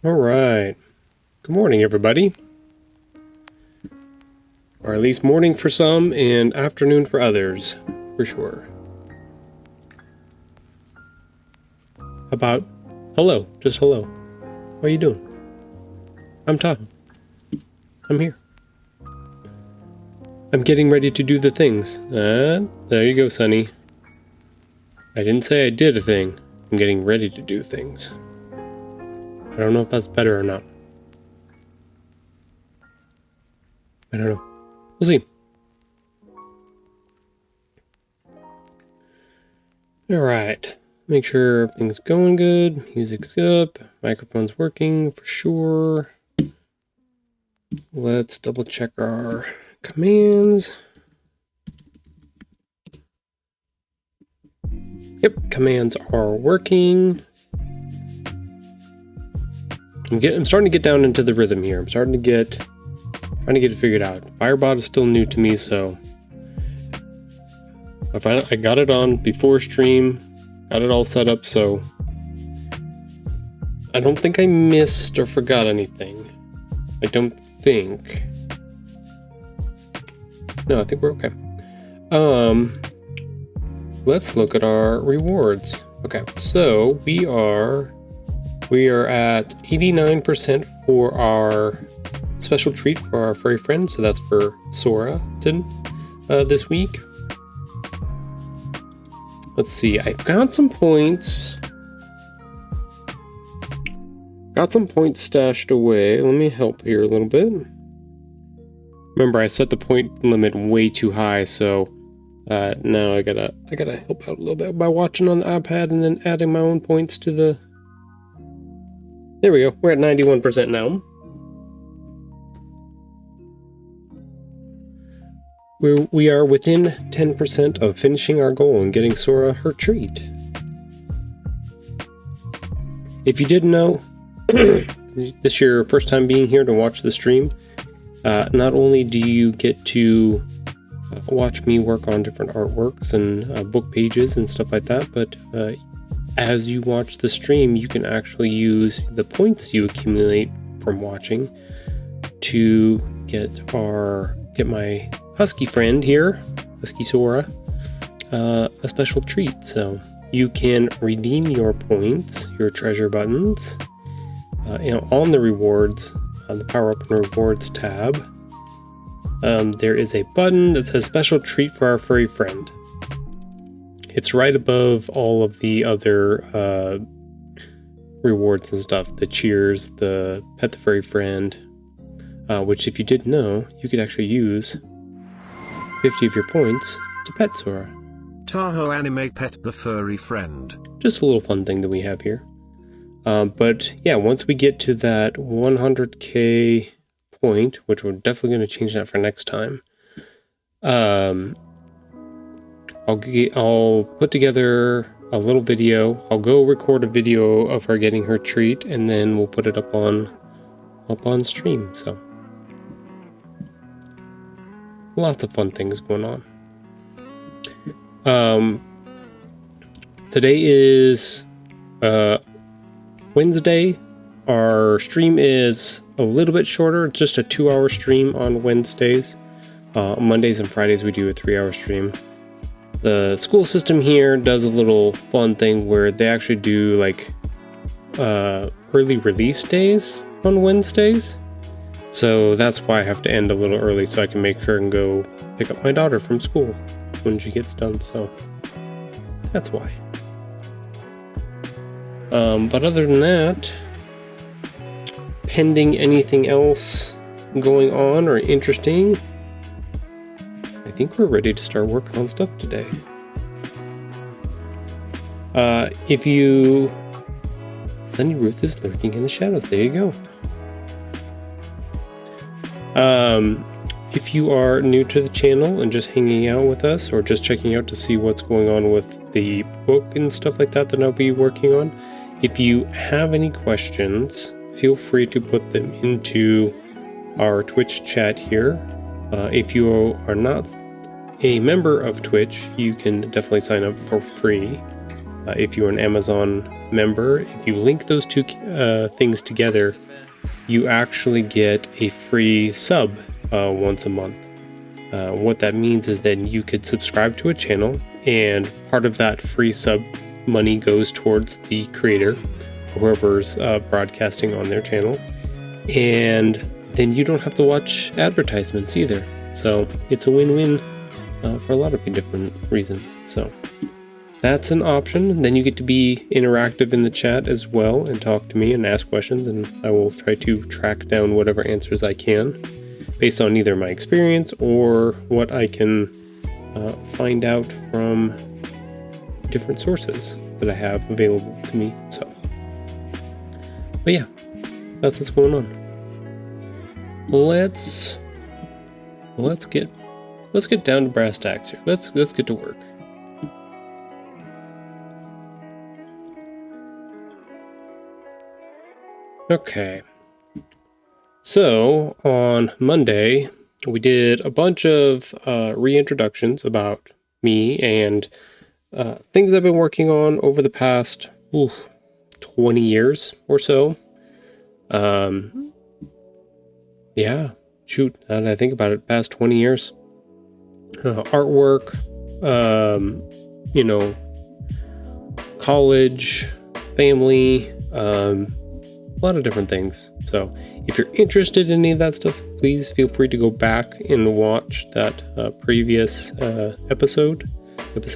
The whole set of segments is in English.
All right. Good morning, everybody. Or at least morning for some and afternoon for others, for sure. How about hello? Just hello. How are you doing? I'm Tahoe. I'm here. I'm getting ready to do the things. There you go, Sunny. I didn't say I did a thing. I'm getting ready to do things. I don't know if that's better or not. I don't know. We'll see. Alright. Make sure everything's going good. Music's up. Microphone's working for sure. Let's double check our commands. Yep, commands are working. I'm starting to get down into the rhythm here. I'm trying to get it figured out. Firebot is still new to me, so I got it on before stream, got it all set up, so I don't think I missed or forgot anything. I don't think. No, I think we're okay. Let's look at our rewards. Okay, so we are at 89% for our special treat for our furry friend. So that's for Soratin this week. Let's see. I got some points. Got some points stashed away. Let me help here a little bit. Remember, I set the point limit way too high, so now I gotta help out a little bit by watching on the iPad and then adding my own points to the. There we go. We're at 91% now. We are within 10% of finishing our goal and getting Sora her treat. If you didn't know, this is your first time being here to watch the stream, not only do you get to watch me work on different artworks and book pages and stuff like that, but as you watch the stream, you can actually use the points you accumulate from watching to get my husky friend here, Husky Sora, a special treat. So you can redeem your points, your treasure buttons, on the rewards, on the Power Up and Rewards tab. There is a button that says Special Treat for Our Furry Friend. It's right above all of the other rewards and stuff. The cheers, the Pet the Furry Friend, which if you didn't know, you could actually use 50 of your points to pet Sora. Tahoe Anime Pet the Furry Friend. Just a little fun thing that we have here. But yeah, once we get to that 100k point, which we're definitely going to change that for next time, I'll put together a little video. I'll go record a video of her getting her treat, and then we'll put it up on stream. So lots of fun things going on. Today is Wednesday. Our stream is a little bit shorter. It's just a 2-hour stream on Wednesdays. Mondays and Fridays we do a 3-hour stream. The school system here does a little fun thing where they actually do like early release days on Wednesdays. So that's why I have to end a little early so I can make sure and go pick up my daughter from school when she gets done. So that's why. But other than that, pending anything else going on or interesting, I think we're ready to start working on stuff today. Sunny Ruth is lurking in the shadows. There you go. If you are new to the channel and just hanging out with us or just checking out to see what's going on with the book and stuff like that I'll be working on, if you have any questions, feel free to put them into our Twitch chat here. If you are not a member of Twitch, you can definitely sign up for free. If you're an Amazon member, if you link those two things together, you actually get a free sub once a month. What that means is that you could subscribe to a channel, and part of that free sub money goes towards the creator, whoever's broadcasting on their channel, and then you don't have to watch advertisements either. So it's a win-win for a lot of different reasons. So that's an option. Then you get to be interactive in the chat as well and talk to me and ask questions, and I will try to track down whatever answers I can based on either my experience or what I can find out from different sources that I have available to me. So, but yeah, that's what's going on. Let's get down to brass tacks here. Let's get to work. Okay. So on Monday, we did a bunch of reintroductions about me and things I've been working on over the past 20 years or so. Yeah, shoot, now that I think about it, past 20 years. Artwork, college, family, a lot of different things. So if you're interested in any of that stuff, please feel free to go back and watch that previous episode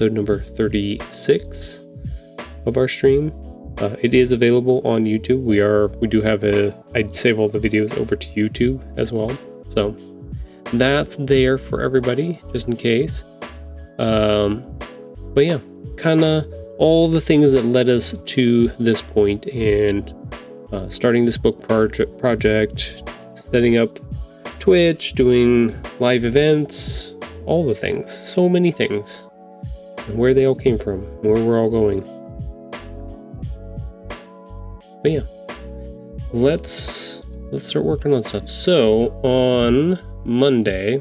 number 36 of our stream. It is available on YouTube. We do have I save all the videos over to YouTube as well. So that's there for everybody, just in case. But yeah, kind of all the things that led us to this point, and starting this book project, setting up Twitch, doing live events, all the things, so many things, and where they all came from, where we're all going. But yeah, let's start working on stuff. So on Monday,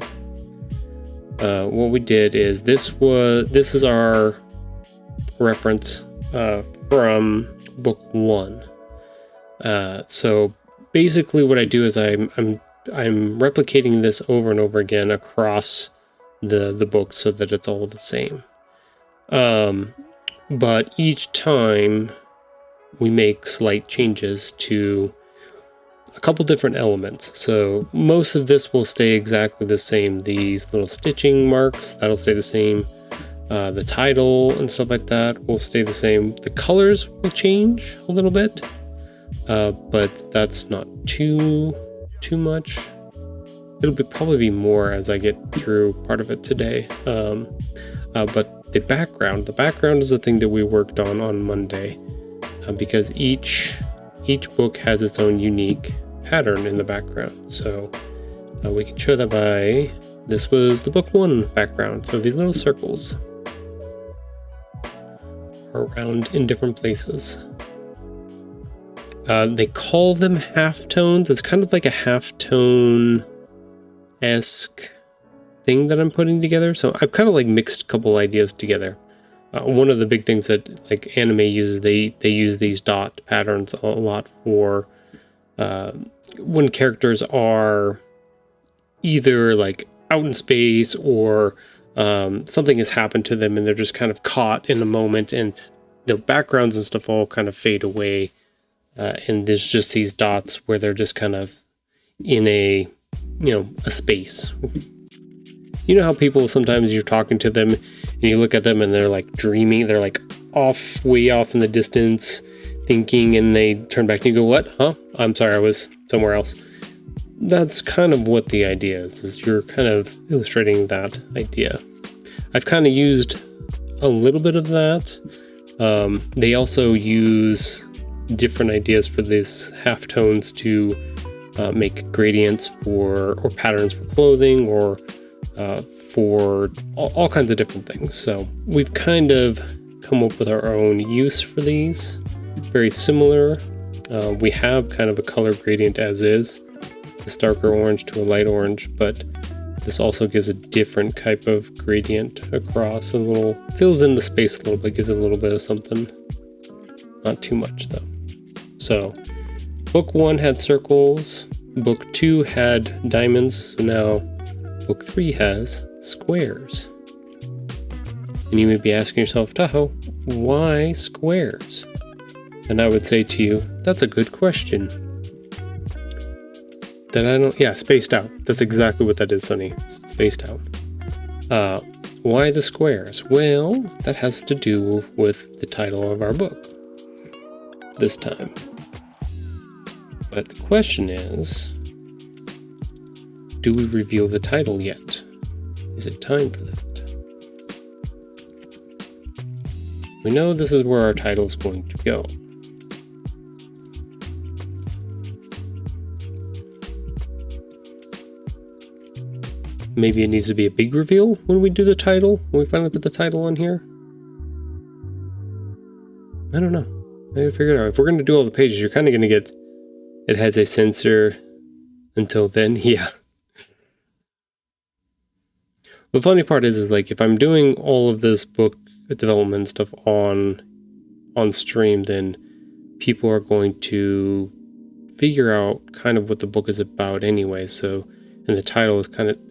what we did is this is our reference from book 1. So basically what I do is I'm replicating this over and over again across the book so that it's all the same. But each time we make slight changes to a couple different elements. So most of this will stay exactly the same. These little stitching marks, that'll stay the same. The title and stuff like that will stay the same. The colors will change a little bit. But that's not too much. It'll probably be more as I get through part of it today. But the background is the thing that we worked on Monday, because each book has its own unique pattern in the background. So we can show that by, this was the book 1 background. So these little circles are around in different places. They call them halftones. It's kind of like a halftone-esque thing that I'm putting together. So I've kind of like mixed a couple ideas together. One of the big things that like anime uses, they use these dot patterns a lot for when characters are either like out in space or something has happened to them and they're just kind of caught in a moment, and the backgrounds and stuff all kind of fade away. And there's just these dots where they're just kind of in a space. You know how people, sometimes you're talking to them and you look at them and they're like dreaming, they're like way off in the distance thinking, and they turn back and you go, what? Huh? I'm sorry, I was somewhere else. That's kind of what the idea is you're kind of illustrating that idea. I've kind of used a little bit of that. They also use different ideas for these halftones to make gradients or patterns for clothing, or for all kinds of different things. So we've kind of come up with our own use for these. Very similar. We have kind of a color gradient as is, this darker orange to a light orange, but this also gives a different type of gradient across, fills in the space a little bit, gives it a little bit of something. Not too much though. So book 1 had circles, book 2 had diamonds, so now book 3 has squares. And you may be asking yourself, Tahoe, why squares? And I would say to you, that's a good question. Spaced out. That's exactly what that is, Sonny. Spaced out. Why the squares? Well, that has to do with the title of our book this time. But the question is, do we reveal the title yet? Is it time for that? We know this is where our title is going to go. Maybe it needs to be a big reveal when we do the title, when we finally put the title on here. I don't know. I gotta figure it out. If we're going to do all the pages, you're kind of going to get, it has a censor until then. Yeah. The funny part is like, if I'm doing all of this book development stuff on stream, then people are going to figure out kind of what the book is about anyway. So, and the title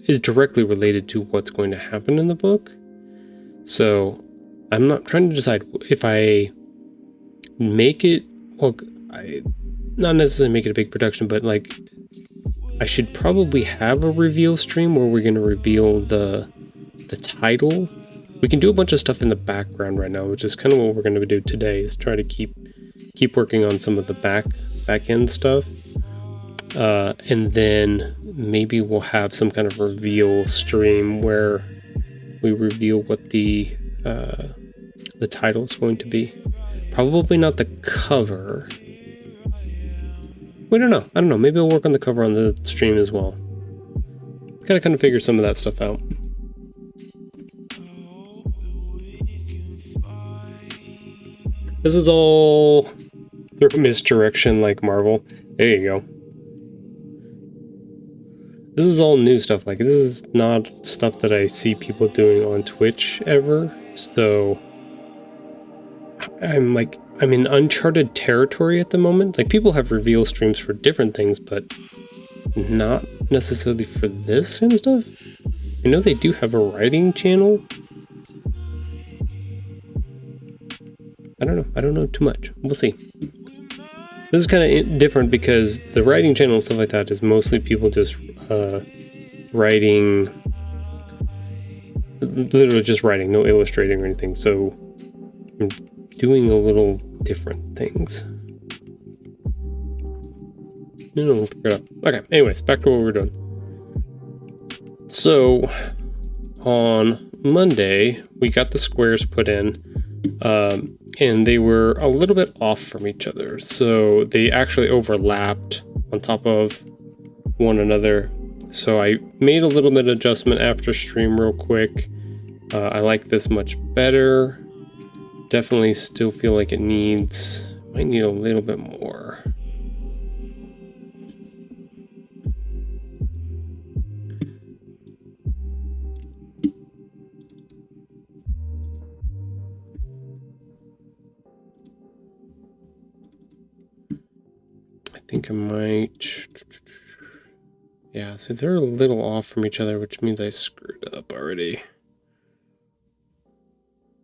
is directly related to what's going to happen in the book. So I'm not trying to decide if I make it, not necessarily make it a big production, but like I should probably have a reveal stream where we're going to reveal the title. We can do a bunch of stuff in the background right now, which is kind of what we're going to do today, is try to keep working on some of the back end stuff. And then maybe we'll have some kind of reveal stream where we reveal what the title is going to be. Probably not the cover. We don't know. I don't know. Maybe I'll work on the cover on the stream as well. Gotta kind of figure some of that stuff out. This is all through misdirection like Marvel. There you go. This is all new stuff. Like, this is not stuff that I see people doing on Twitch ever. So I'm in uncharted territory at the moment. Like, people have reveal streams for different things, but not necessarily for this kind of stuff. I know they do have a writing channel. I don't know too much. We'll see. This is kind of different because the writing channel and stuff like that is mostly people just writing, literally just writing, no illustrating or anything. So I'm doing a little different things. No, we'll figure it out. Okay, anyways, back to what we're doing. So on Monday, we got the squares put in. And they were a little bit off from each other. So they actually overlapped on top of one another. So I made a little bit of adjustment after stream real quick. I like this much better. Definitely still feel like it might need a little bit more. I think I might, yeah, so they're a little off from each other, which means I screwed up already.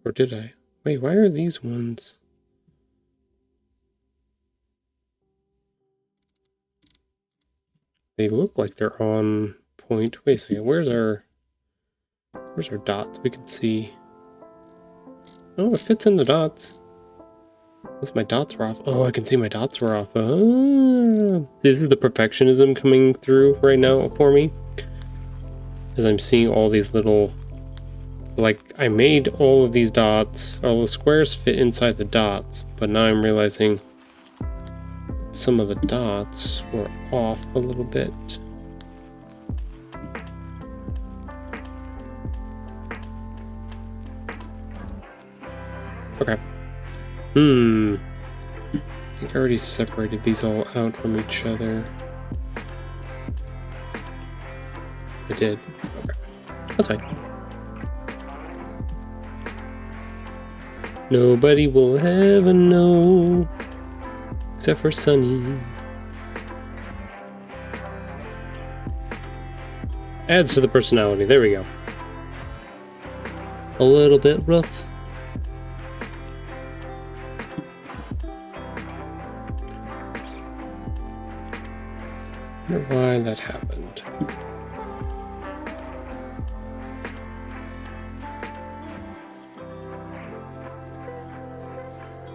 Or did I? Wait, why are these ones? They look like they're on point. Wait a second, where's our dots? We can see. Oh, it fits in the dots. Unless my dots were off. Oh, I can see my dots were off. This is the perfectionism coming through right now for me. As I'm seeing all these little... Like, I made all of these dots, all the squares fit inside the dots, but now I'm realizing some of the dots were off a little bit. Okay. I think I already separated these all out from each other. I did. Okay. That's fine. Nobody will ever know, except for Sunny. Adds to the personality. There we go. A little bit rough. I wonder why that happened.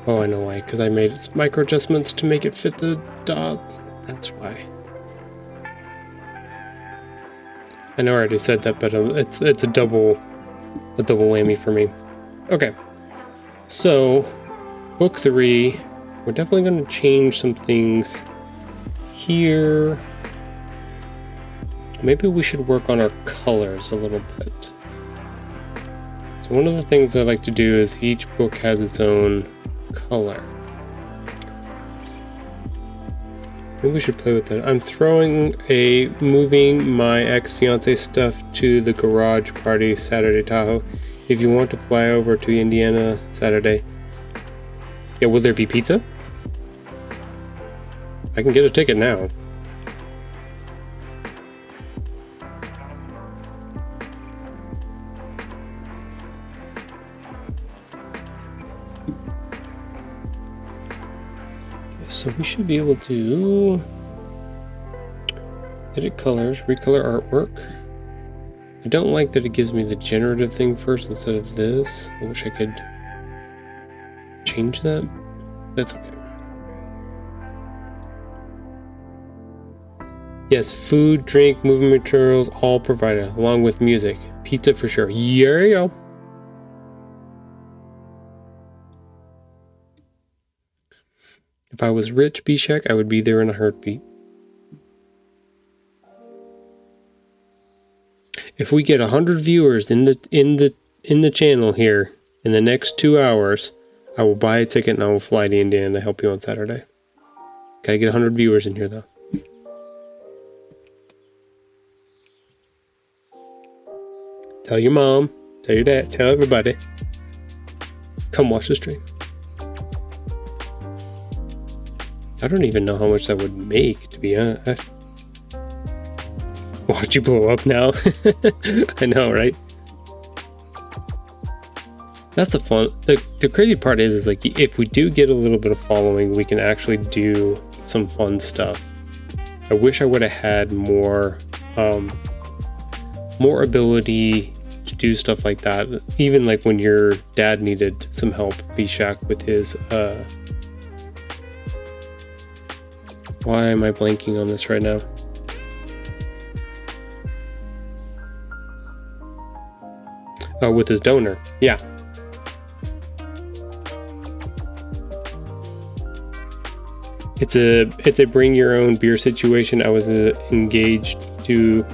Oh, I know why. Because I made micro adjustments to make it fit the dots. That's why. I know I already said that, but it's a double whammy for me. Okay, so book 3, we're definitely going to change some things here. Maybe we should work on our colors a little bit. So one of the things I like to do is each book has its own color. Maybe we should play with that. I'm moving my ex-fiance stuff to the garage party Saturday, Tahoe. If you want to fly over to Indiana Saturday. Yeah, will there be pizza? I can get a ticket now. So we should be able to edit colors, recolor artwork. I don't like that it gives me the generative thing first instead of this. I wish I could change that. That's okay. Yes, food, drink, moving materials, all provided, along with music. Pizza for sure. Yeah. If I was rich, Bishak, I would be there in a heartbeat. If we get 100 viewers in the channel here in the next 2 hours, I will buy a ticket and I will fly to Indiana to help you on Saturday. Gotta get 100 viewers in here though. Tell your mom, tell your dad, tell everybody. Come watch the stream. I don't even know how much that would make, to be honest. Watch you blow up now. I know, right? That's the fun. The crazy part is like if we do get a little bit of following, we can actually do some fun stuff. I wish I would have had more ability to do stuff like that. Even like when your dad needed some help, Bishak, with his why am I blanking on this right now? Oh, with his donor. Yeah. It's a bring your own beer situation. I was engaged to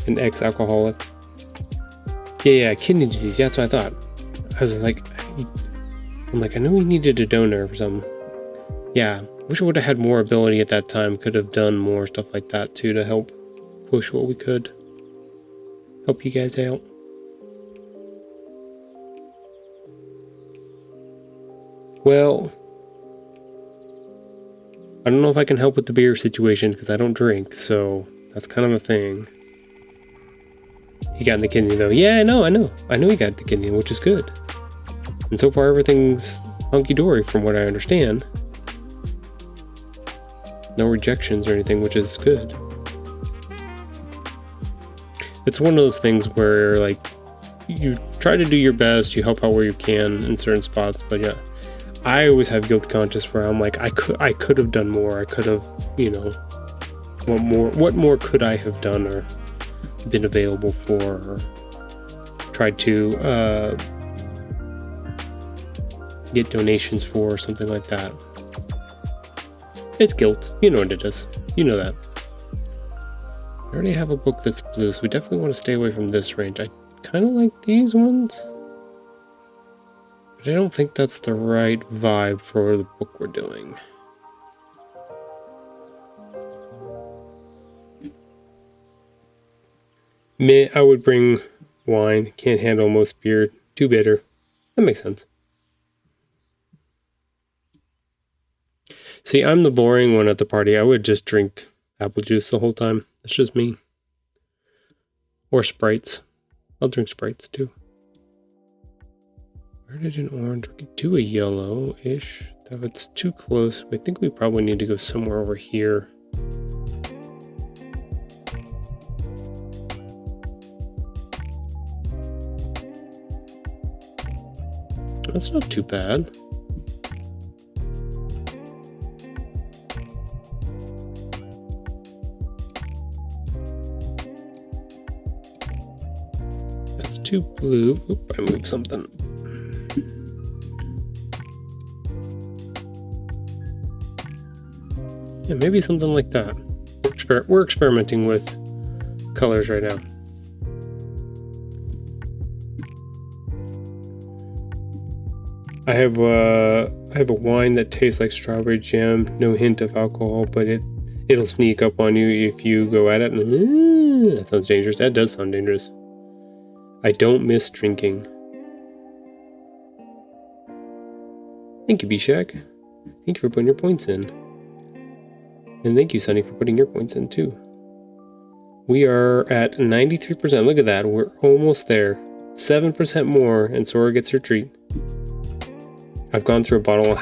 an ex-alcoholic. Yeah, kidney disease. Yeah, that's what I thought. I was like, I know we needed a donor for something. Yeah, wish I would have had more ability at that time. Could have done more stuff like that too to help push what we could. Help you guys out. Well, I don't know if I can help with the beer situation because I don't drink, so that's kind of a thing. He got in the kidney though. Yeah, I know he got the kidney, which is good. And so far everything's hunky-dory from what I understand. No rejections or anything, which is good. It's one of those things where like you try to do your best, you help out where you can in certain spots, but yeah, I always have guilt conscious where I'm like, I could have done more. I could have, what more could I have done or been available for, or tried to get donations for, or something like that. It's guilt. You know what it is. You know that. I already have a book that's blue, so we definitely want to stay away from this range. I kind of like these ones, but I don't think that's the right vibe for the book we're doing. I would bring wine. Can't handle most beer. Too bitter. That makes sense. See, I'm the boring one at the party. I would just drink apple juice the whole time. That's just me. Or Sprites. I'll drink Sprites too. Where did an orange get to a yellow-ish? That's too close. I think we probably need to go somewhere over here. That's not too bad. That's too blue. Oop, I moved something. Yeah, maybe something like that. We're experimenting with colors right now. I have a wine that tastes like strawberry jam, no hint of alcohol, but it'll sneak up on you if you go at it. That sounds dangerous. That does sound dangerous. I don't miss drinking. Thank you, Bishak. Thank you for putting your points in. And thank you, Sunny, for putting your points in too. We are at 93%. Look at that. We're almost there. 7% more, and Sora gets her treat. I've gone through a bottle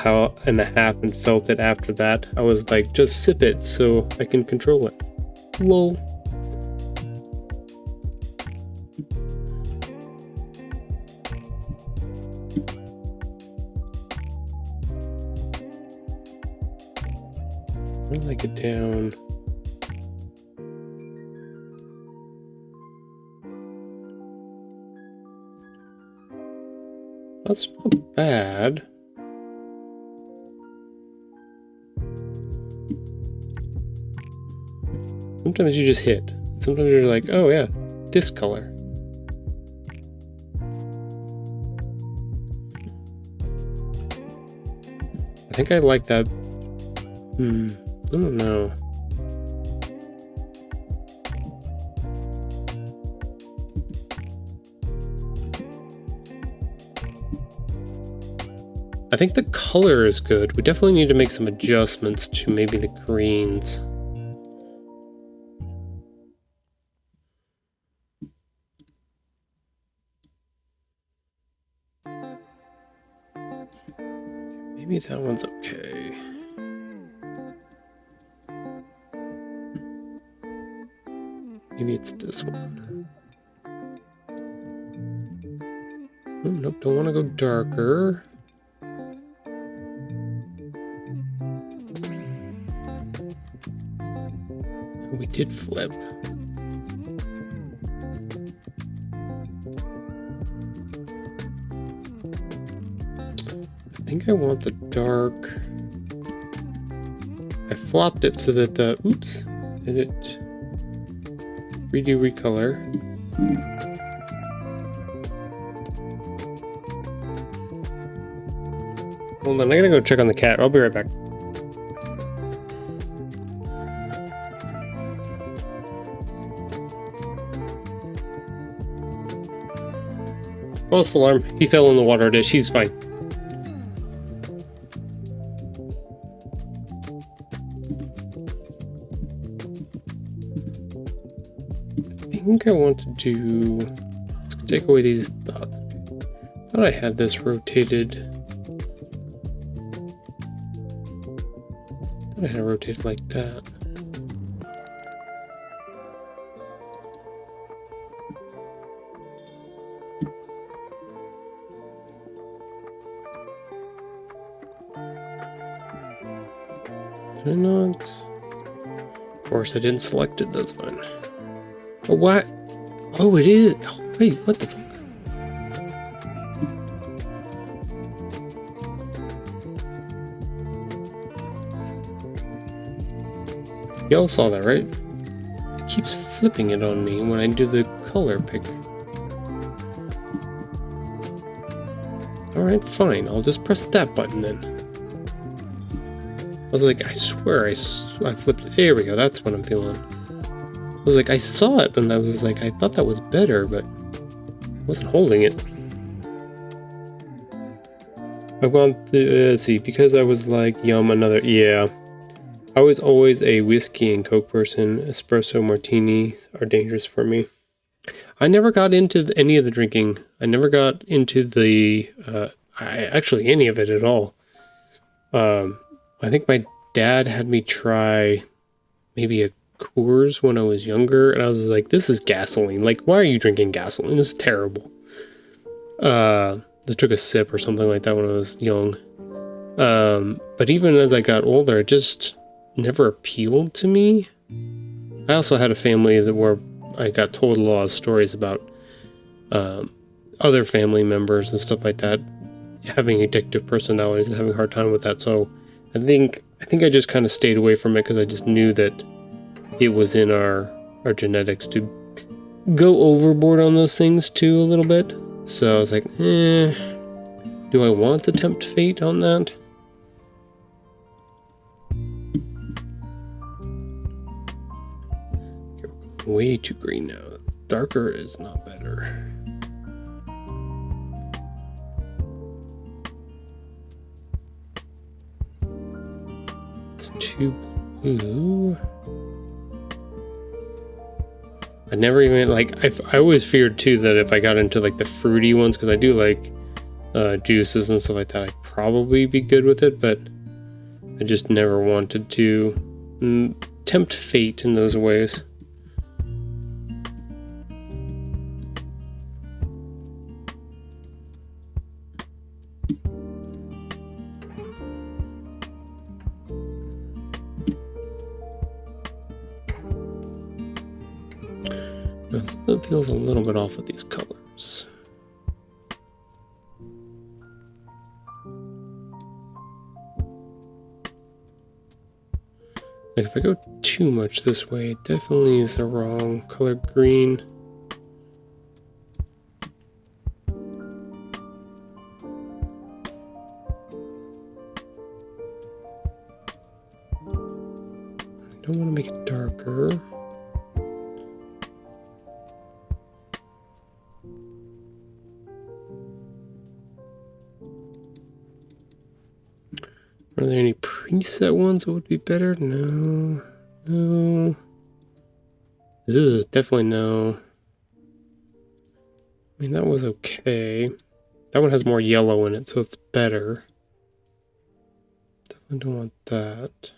and a half and felt it after that. I was like, just sip it so I can control it. Lol. Where did I get down? That's not bad. Sometimes you just hit. Sometimes you're like, oh yeah, this color. I think I like that. I don't know. I think the color is good. We definitely need to make some adjustments to maybe the greens. Maybe that one's okay. Maybe it's this one. Oh, nope, don't want to go darker. We did flip. I think I want the dark. I flopped it so that the, oops, did it redo recolor. Hold on, I gotta go check on the cat. I'll be right back. False alarm. He fell in the water dish. He's fine. I think I want to do. Let's take away these dots. I thought I had this rotated. I thought I had it rotated like that. Did I not? Of course, I didn't select it. That's fine. Oh, what? Oh, it is. Oh, wait, what the fuck? Y'all saw that, right? It keeps flipping it on me when I do the color pick. Alright, fine. I'll just press that button then. I was like, I swear I flipped it. There we go. That's what I'm feeling. I was like, I saw it, and I was like, I thought that was better, but I wasn't holding it. I've gone through, let's see, because I was like, yum, another, yeah. I was always a whiskey and Coke person. Espresso martinis are dangerous for me. I never got into any of the drinking. I never got into the, actually any of it at all. I think my dad had me try maybe a Coors when I was younger, and I was like, this is gasoline. Like, why are you drinking gasoline? This is terrible. I took a sip or something like that when I was young. But even as I got older, it just never appealed to me. I also had a family where I got told a lot of stories about other family members and stuff like that having addictive personalities and having a hard time with that. So I think I just kind of stayed away from it because I just knew that it was in our genetics to go overboard on those things too a little bit. So I was like, do I want to tempt fate on that? Way too green now. Darker is not better. It's too blue. I never even, like, I always feared too that if I got into like the fruity ones, because I do like juices and stuff like that, I'd probably be good with it, but I just never wanted to tempt fate in those ways. It feels a little bit off with these colors. Like if I go too much this way, it definitely is the wrong color green. I don't want to make it darker. Are there any preset ones that would be better? No. No. Ugh, definitely no. I mean, that was okay. That one has more yellow in it, so it's better. Definitely don't want that.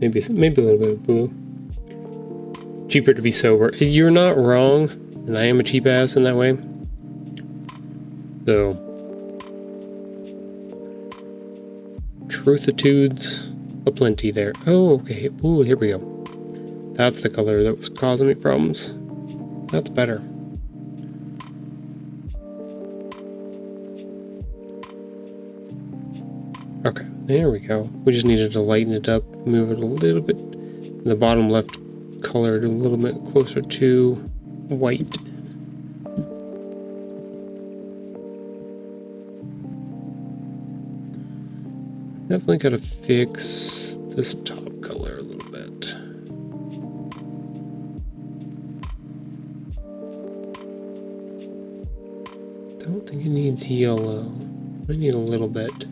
Maybe a little bit of blue. Cheaper to be sober. You're not wrong, and I am a cheap ass in that way. So, truthitudes aplenty there. Oh, okay. Ooh, here we go. That's the color that was causing me problems. That's better. Okay, there we go. We just needed to lighten it up, move it a little bit. The bottom left colored a little bit closer to white. Definitely gotta fix this top color a little bit. Don't think it needs yellow. I need a little bit.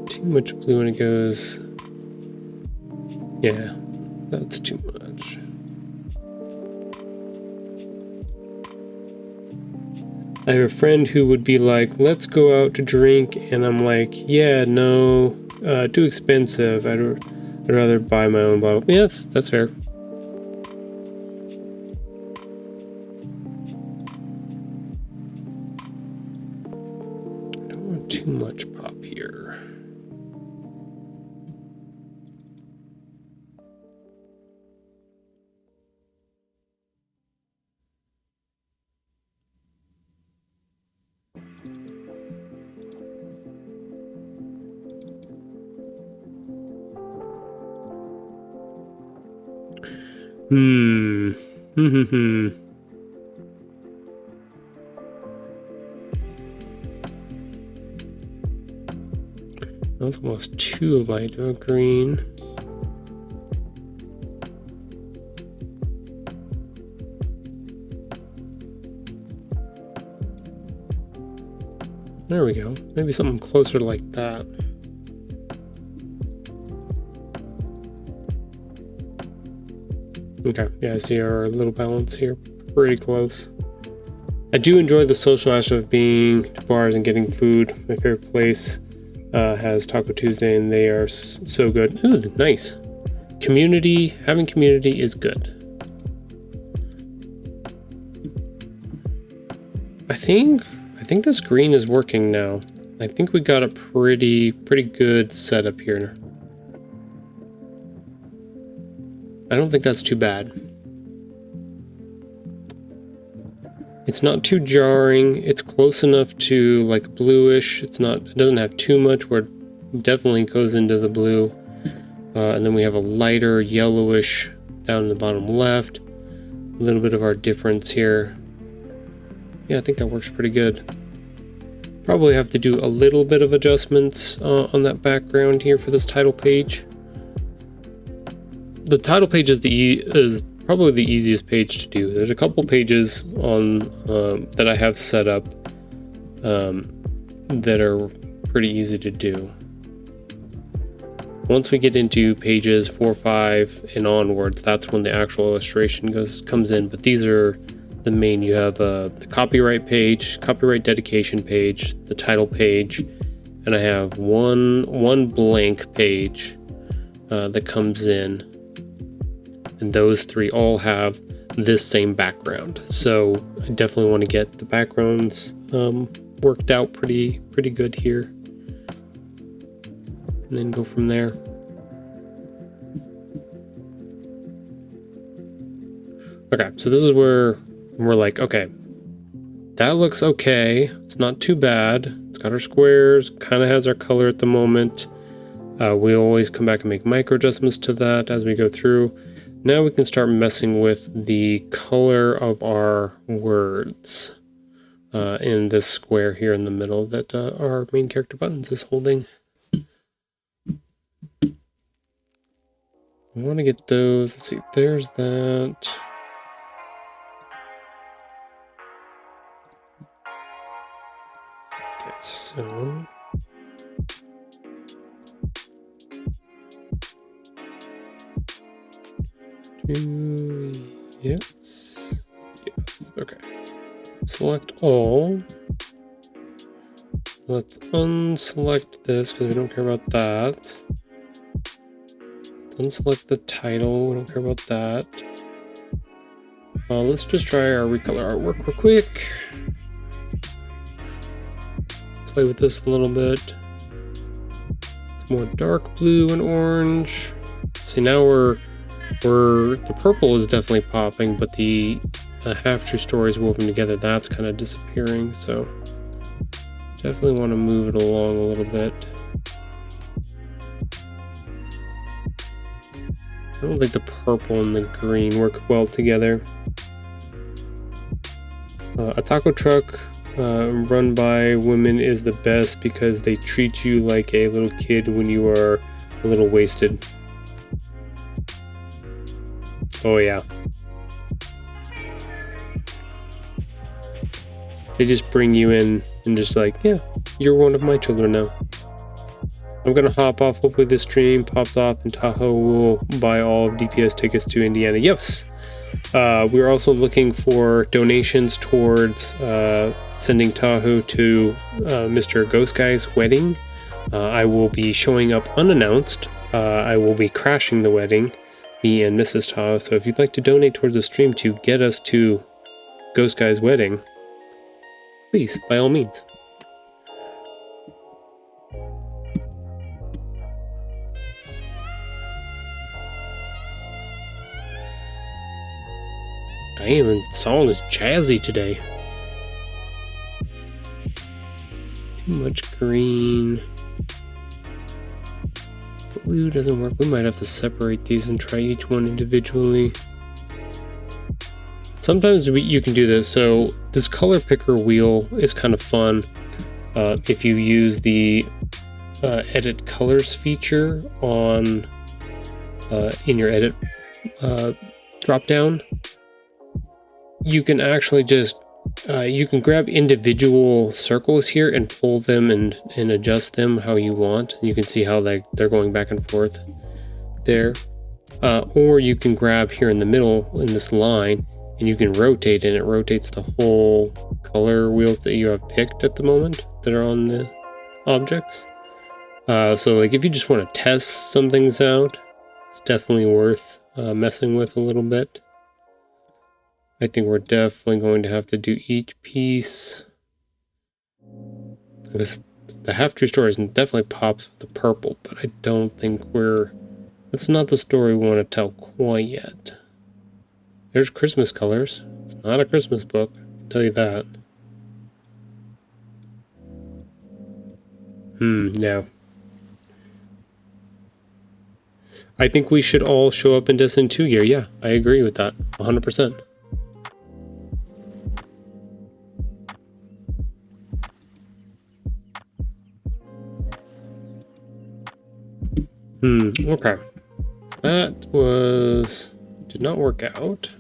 Too much blue when it goes. Yeah, that's too much. I have a friend who would be like, let's go out to drink, and I'm like, yeah, no, too expensive. I'd rather buy my own bottle. Yeah, that's fair. I don't want too much pop here. That's almost too light of a green. There we go. Maybe something closer like that. Okay, yeah, I see our little balance here. Pretty close. I do enjoy the social aspect of being to bars and getting food. My favorite place has Taco Tuesday, and they are so good. Ooh, nice. Community, having community is good. I think this green is working now. I think we got a pretty good setup here. I don't think that's too bad. It's not too jarring. It's close enough to like bluish. It doesn't have too much where it definitely goes into the blue. And then we have a lighter yellowish down in the bottom left. A little bit of our difference here. Yeah, I think that works pretty good. Probably have to do a little bit of adjustments on that background here for this title page. The title page is probably the easiest page to do. There's a couple pages on that I have set up that are pretty easy to do. Once we get into pages 4, 5, and onwards, that's when the actual illustration comes in. But these are the main. You have the copyright page, copyright dedication page, the title page, and I have one blank page that comes in. And those three all have this same background. So I definitely want to get the backgrounds worked out pretty good here. And then go from there. Okay, so this is where we're like, okay, that looks okay. It's not too bad. It's got our squares, kind of has our color at the moment. We always come back and make micro adjustments to that as we go through. Now we can start messing with the color of our words in this square here in the middle that our main character Buttons is holding. I want to get those. Let's see, there's that. Okay, so... Yes. Okay. Select all. Let's unselect this because we don't care about that. Unselect the title. We don't care about that. Let's just try our recolor artwork real quick. Let's play with this a little bit. It's more dark blue and orange. See, now the purple is definitely popping, but the half true stories woven together, that's kind of disappearing. So definitely want to move it along a little bit. I don't think the purple and the green work well together. A taco truck run by women is the best because they treat you like a little kid when you are a little wasted. Oh yeah. They just bring you in and just like, yeah, you're one of my children now. I'm gonna hop off. Hopefully this stream pops off and Tahoe will buy all of DPS tickets to Indiana. Yes. We're also looking for donations towards sending Tahoe to Mr. Ghost Guy's wedding. I will be showing up unannounced. I will be crashing the wedding, me and Mrs. Tahoe. So if you'd like to donate towards the stream to get us to Ghost Guy's wedding, please, by all means. Damn, the song is jazzy today. Too much green. Blue doesn't work. We might have to separate these and try each one individually. Sometimes you can do this. So this color picker wheel is kind of fun if you use the edit colors feature on in your edit drop down, you can actually just you can grab individual circles here and pull them and adjust them how you want. You can see how they're going back and forth there. Or you can grab here in the middle in this line and you can rotate, and it rotates the whole color wheels that you have picked at the moment that are on the objects. So like if you just want to test some things out, it's definitely worth messing with a little bit. I think we're definitely going to have to do each piece, because the half true story definitely pops with the purple, but I don't think that's not the story we want to tell quite yet. There's Christmas colors. It's not a Christmas book, I can tell you that. No. I think we should all show up in Destiny 2 gear. Yeah, I agree with that. 100%. Okay. That did not work out.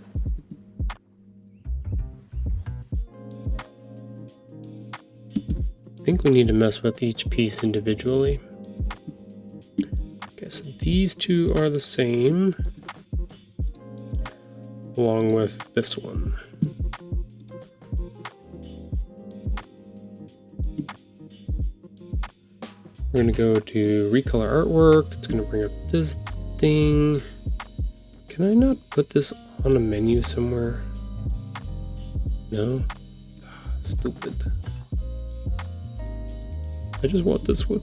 I think we need to mess with each piece individually. Okay, so these two are the same, along with this one. We're going to go to recolor artwork. It's going to bring up this thing. Can I not put this on a menu somewhere? No? Stupid. I just want this one.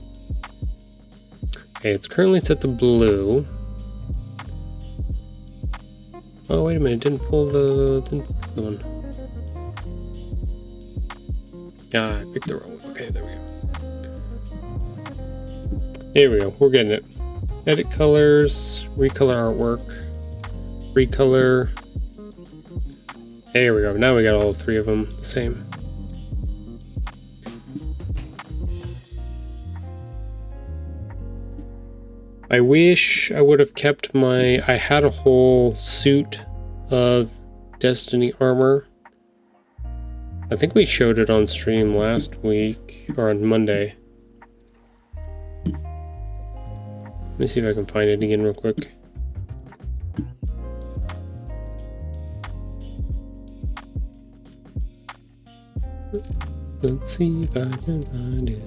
Okay, it's currently set to blue. Oh, wait a minute. Didn't pull the other one. Ah, I picked the wrong one. Okay, there we go. There we go, we're getting it. Edit colors, recolor artwork, recolor. There we go, now we got all three of them the same. I wish I would have kept I had a whole suit of Destiny armor. I think we showed it on stream last week, or on Monday. Let me see if I can find it again real quick. Let's see if I can find it.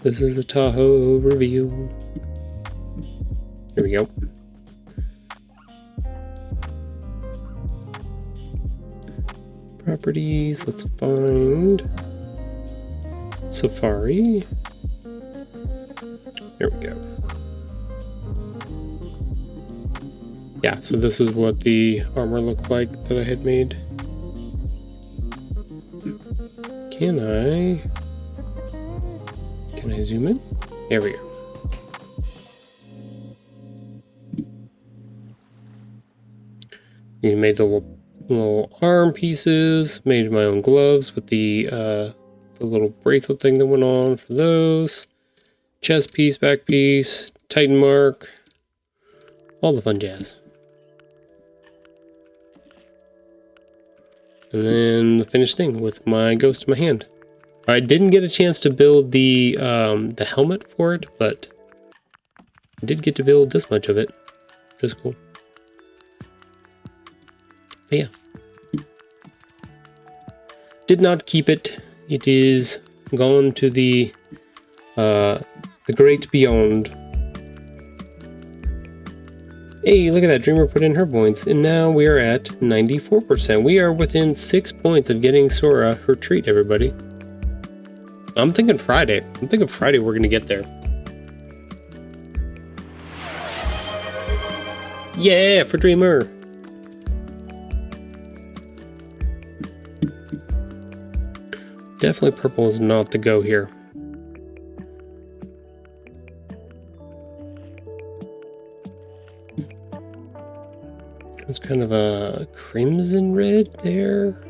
This is the Tahoe reveal. Here we go. Properties, let's find Safari. There we go. Yeah, so this is what the armor looked like that I had made. Can I zoom in? There we go. You made the little arm pieces, made my own gloves with the little bracelet thing that went on for those. Chest piece, back piece, Titan mark, all the fun jazz. And then the finished thing with my ghost in my hand. I didn't get a chance to build the helmet for it, but I did get to build this much of it, which is cool. But yeah. Did not keep it. It is gone to the great beyond. Hey, look at that. Dreamer put in her points, and now we are at 94%. We are within 6 points of getting Sora her treat, everybody. I'm thinking Friday. We're going to get there. Yeah, for Dreamer. Definitely purple is not the go here. It's kind of a crimson red there.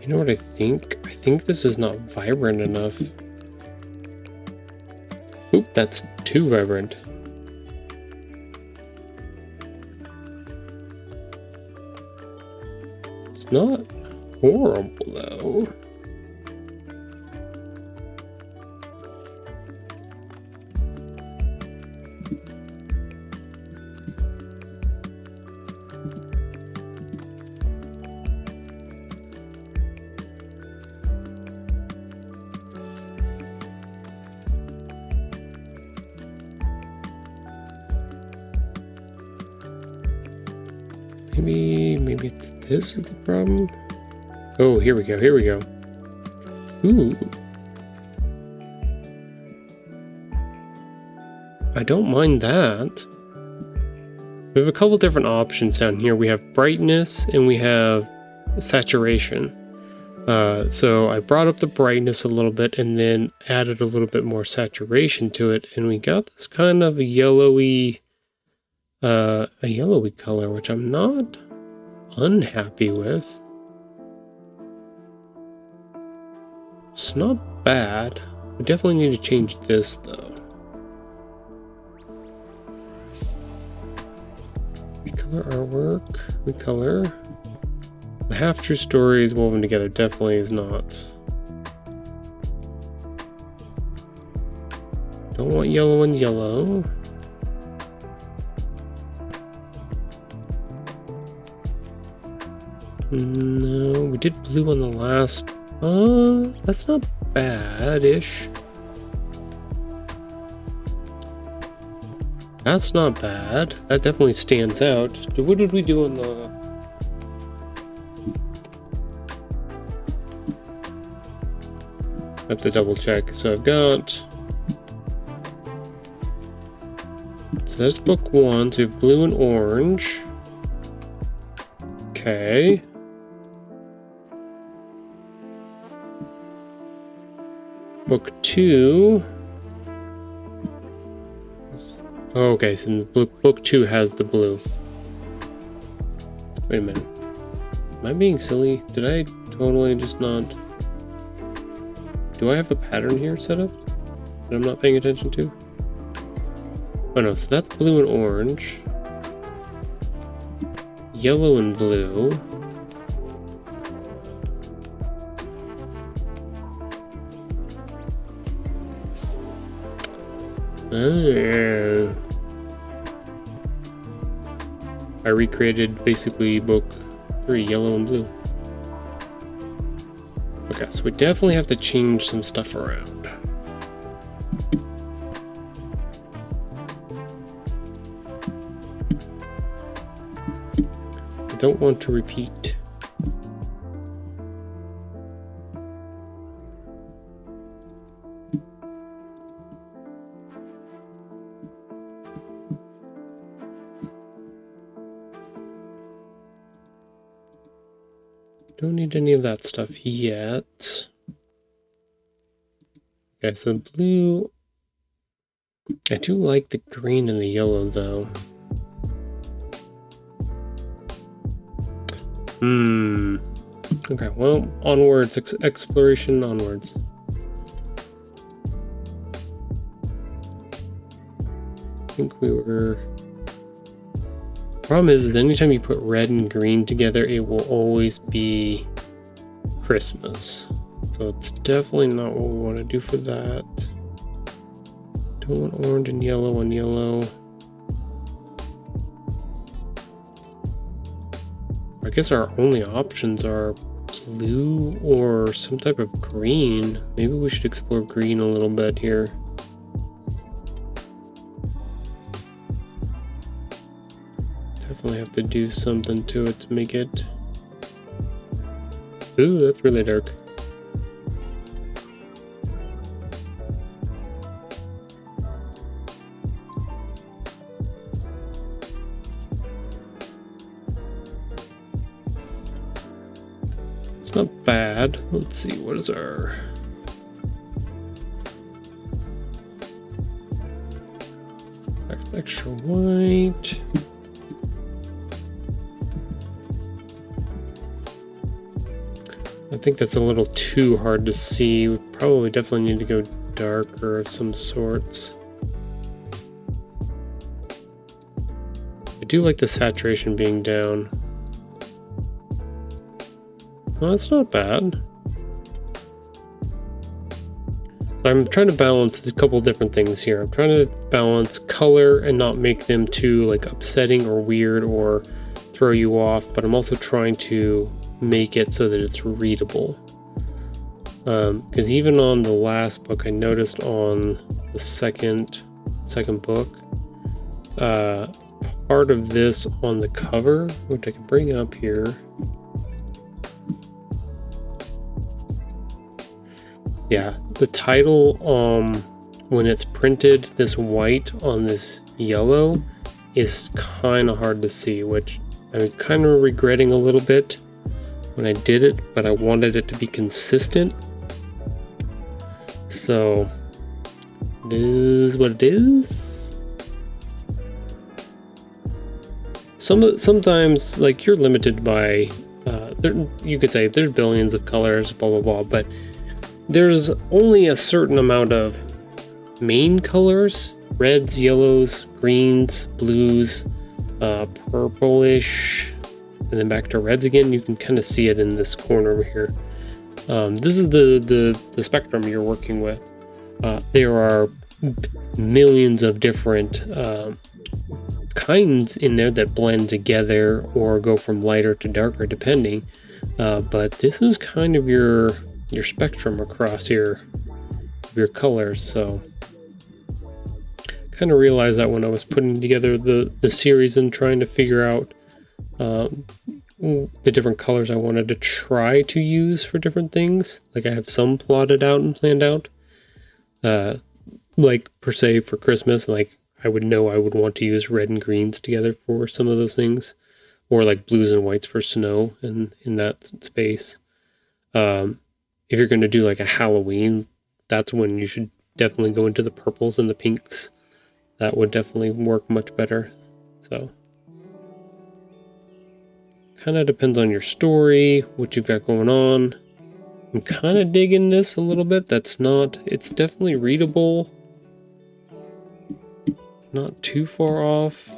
You know what I think? I think this is not vibrant enough. Oop, that's too vibrant. It's not horrible though. Maybe it's this is the problem. Oh, here we go. Here we go. Ooh. I don't mind that. We have a couple different options down here. We have brightness and we have saturation. So I brought up the brightness a little bit and then added a little bit more saturation to it, and we got this kind of a yellowy color, which I'm not unhappy with. It's not bad. We definitely need to change this though. Recolor artwork, recolor. The half-true stories woven together definitely is not. Don't want yellow and yellow. No, we did blue on the last. That's not bad-ish. That's not bad. That definitely stands out. What did we do on the... I have to double check. So I've got... So there's book one. So we have blue and orange. Okay. Book two. Oh, okay, so book two has the blue. Wait a minute. Am I being silly? Did I totally just not... Do I have a pattern here set up that I'm not paying attention to? Oh no, so that's blue and orange. Yellow and blue. I recreated basically book 3, yellow and blue. Okay, so we definitely have to change some stuff around. I don't want to repeat. Don't need any of that stuff yet. Okay, so blue. I do like the green and the yellow though. Okay, well, onwards, exploration onwards. I think we were... Problem is that anytime you put red and green together, it will always be Christmas. So it's definitely not what we want to do for that. Don't want orange and yellow and yellow. I guess our only options are blue or some type of green. Maybe we should explore green a little bit here. Definitely have to do something to it to make it... Ooh, that's really dark. It's not bad. Let's see, what is our... Extra white. I think that's a little too hard to see. We probably definitely need to go darker of some sorts. I do like the saturation being down. Well, that's not bad. I'm trying to balance a couple different things here. I'm trying to balance color and not make them too like upsetting or weird or throw you off, but I'm also trying to make it so that it's readable. Because even on the last book, I noticed on the second book, part of this on the cover, which I can bring up here. Yeah, the title, when it's printed this white on this yellow, is kind of hard to see, which I'm kind of regretting a little bit when I did it, but I wanted it to be consistent. So, it is what it is. Sometimes, like, you're limited by, you could say there's billions of colors, blah, blah, blah, but there's only a certain amount of main colors: reds, yellows, greens, blues, purplish, and then back to reds again. You can kind of see it in this corner over here. This is the spectrum you're working with. There are millions of different kinds in there that blend together or go from lighter to darker depending. But this is kind of your spectrum across your colors. So kind of realized that when I was putting together the series and trying to figure out the different colors I wanted to try to use for different things. Like I have some plotted out and planned out. Like per se for Christmas, like I would know I would want to use red and greens together for some of those things, or like blues and whites for snow and in that space. If you're going to do like a Halloween, that's when you should definitely go into the purples and the pinks. That would definitely work much better. So kind of depends on your story, what you've got going on. I'm kind of digging this a little bit. It's definitely readable. It's not too far off.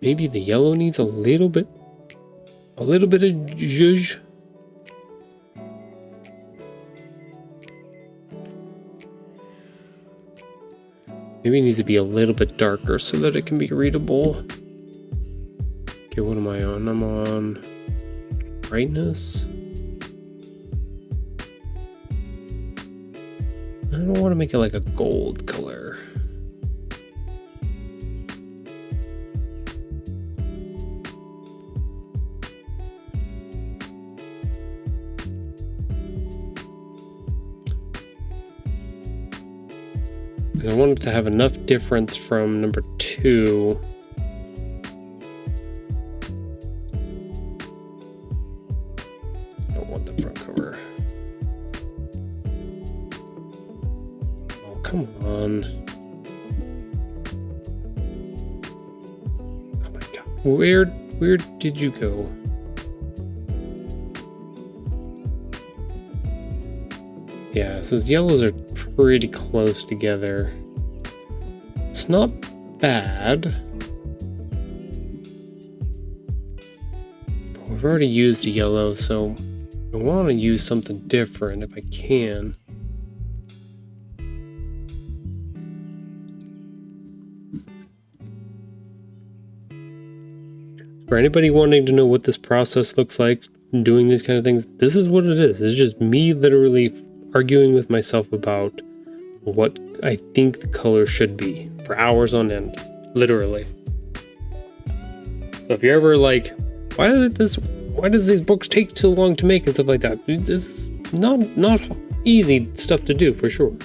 Maybe the yellow needs a little bit of zhuzh. Maybe it needs to be a little bit darker so that it can be readable. Okay, what am I on? I'm on brightness. I don't want to make it like a gold color. Because I wanted to have enough difference from number 2. I don't want the front cover. Oh, come on. Oh my god. Where did you go? Yeah, so those yellows are pretty close together. It's not bad. But we've already used a yellow, so I want to use something different if I can. For anybody wanting to know what this process looks like, doing these kind of things, this is what it is. It's just me literally arguing with myself about what I think the color should be for hours on end, literally. So if you're ever like, why does these books take so long to make and stuff like that? This is not easy stuff to do for sure.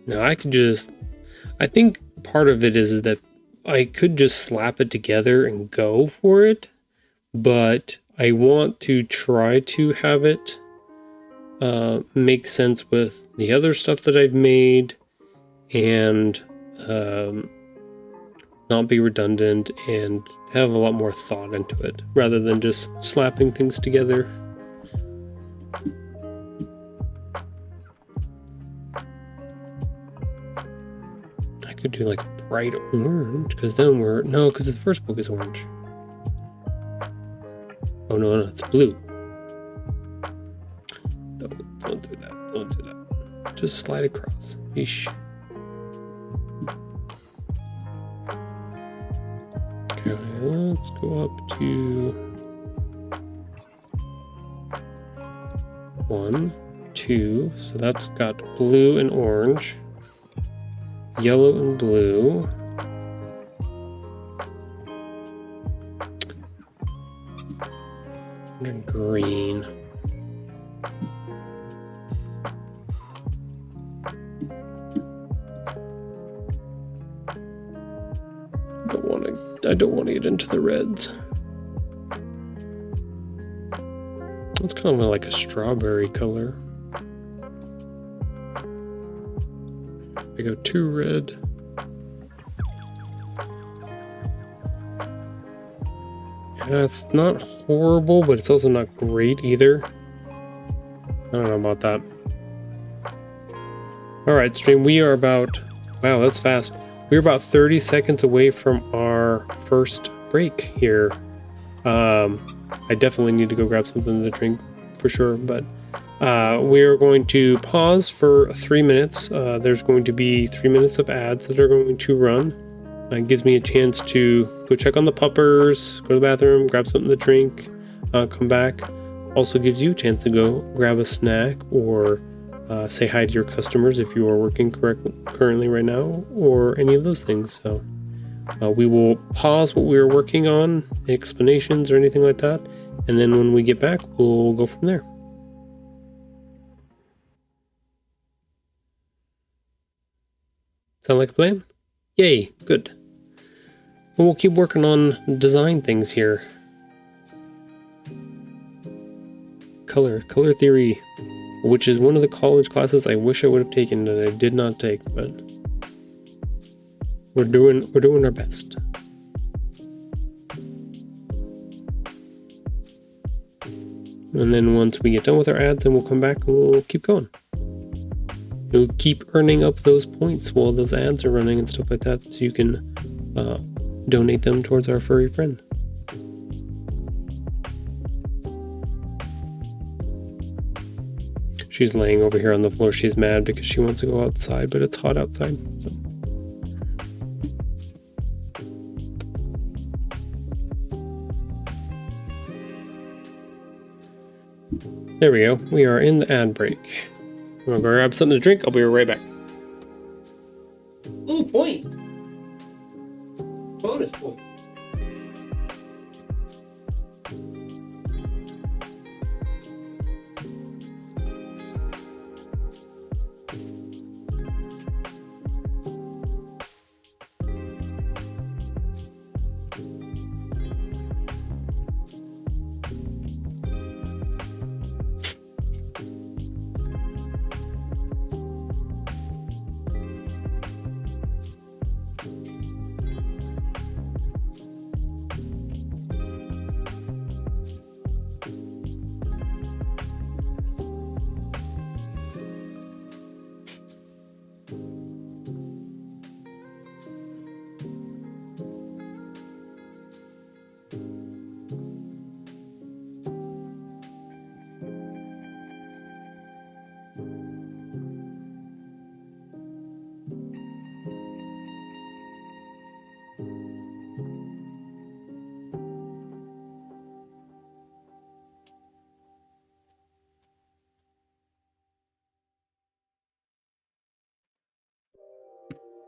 Now I think part of it is that I could just slap it together and go for it, but I want to try to have it make sense with the other stuff that I've made, and not be redundant, and have a lot more thought into it rather than just slapping things together. I could do like a bright orange, because then because the first book is orange. Oh no, it's blue. Don't do that. Don't do that. Just slide across. Yeesh. Okay, let's go up to 1, 2. So that's got blue and orange, yellow and blue. And green. I don't want to get into the reds. It's kind of like a strawberry color. I go 2 red. Yeah, it's not horrible, but it's also not great either. I don't know about that. Alright, stream, we are about... Wow, that's fast. We're about 30 seconds away from our first break here. I definitely need to go grab something to drink for sure, but we're going to pause for 3 minutes. There's going to be 3 minutes of ads that are going to run. It gives me a chance to go check on the puppers, go to the bathroom, grab something to drink, come back. Also gives you a chance to go grab a snack or say hi to your customers if you are working currently right now, or any of those things. So we will pause what we are working on, explanations or anything like that, and then when we get back, we'll go from there. Sound like a plan? Yay, good. Well, we'll keep working on design things here. Color theory, which is one of the college classes I wish I would have taken that I did not take, but we're doing our best. And then once we get done with our ads, then we'll come back and we'll keep going. You'll keep earning up those points while those ads are running and stuff like that, so you can donate them towards our furry friend. She's laying over here on the floor. She's mad because she wants to go outside, but it's hot outside. So. There we go. We are in the ad break. I'm gonna go grab something to drink. I'll be right back. Ooh, points! Bonus points.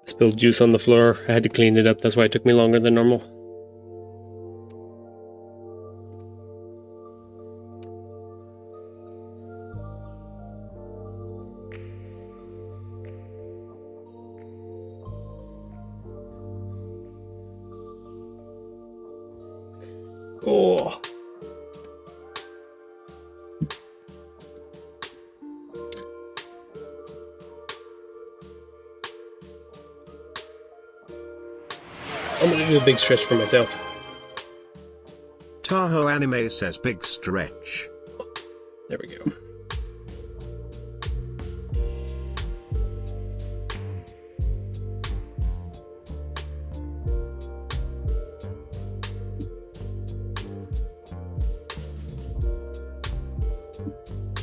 Spilled juice on the floor. I had to clean it up. That's why it took me longer than normal. Oh. I'm gonna do a big stretch for myself. Tahoe Anime says big stretch. There we go.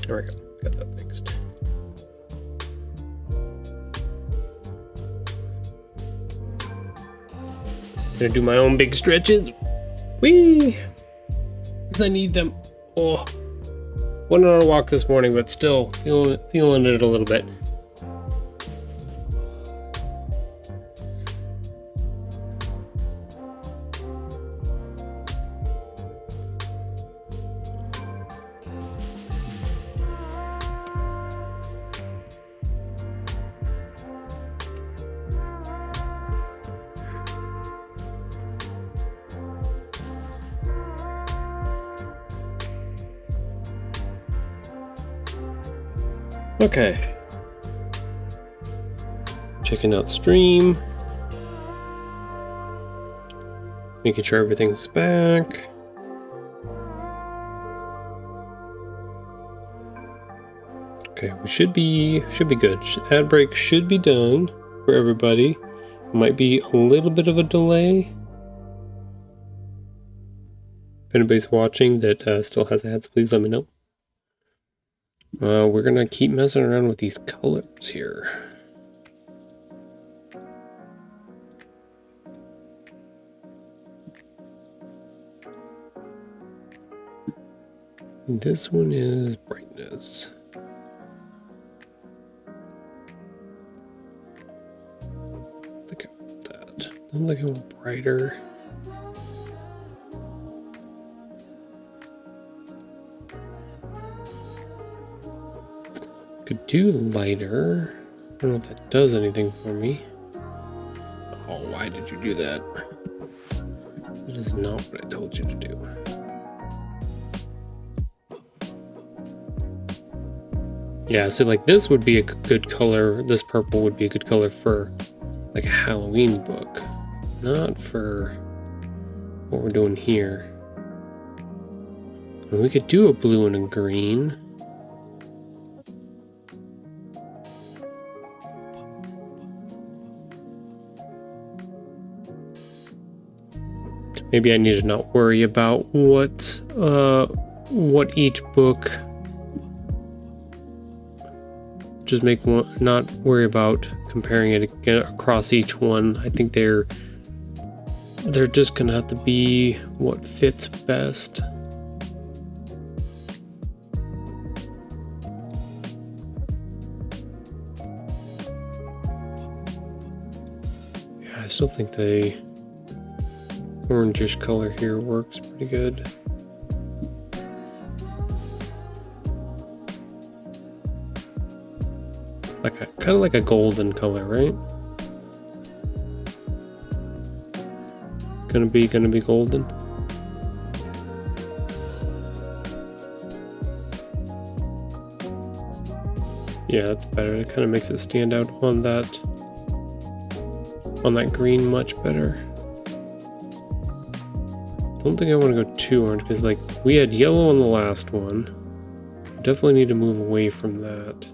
There we go. Got that fixed. Gonna do my own big stretches. Whee! I need them. Oh, went on a walk this morning, but still feeling it a little bit. Okay. Checking out stream. Making sure everything's back. Okay, we should be good. Ad break should be done for everybody. Might be a little bit of a delay. If anybody's watching that still has ads, please let me know. We're gonna keep messing around with these colors here. This one is brightness. Look at that. I'm looking brighter. Could do lighter. I don't know if that does anything for me. Oh, why did you do that? That is not what I told you to do. Yeah, so like this would be a good color. This purple would be a good color for like a Halloween book. Not for what we're doing here. And we could do a blue and a green. Maybe I need to not worry about what each book. Just make one, not worry about comparing it again across each one. I think they're just gonna have to be what fits best. Yeah, I still think the orangish color here works pretty good. Like kind of like a golden color, right? Gonna be golden. Yeah, that's better. It kind of makes it stand out on that green much better. Don't think I want to go too orange because like we had yellow on the last one. Definitely need to move away from that.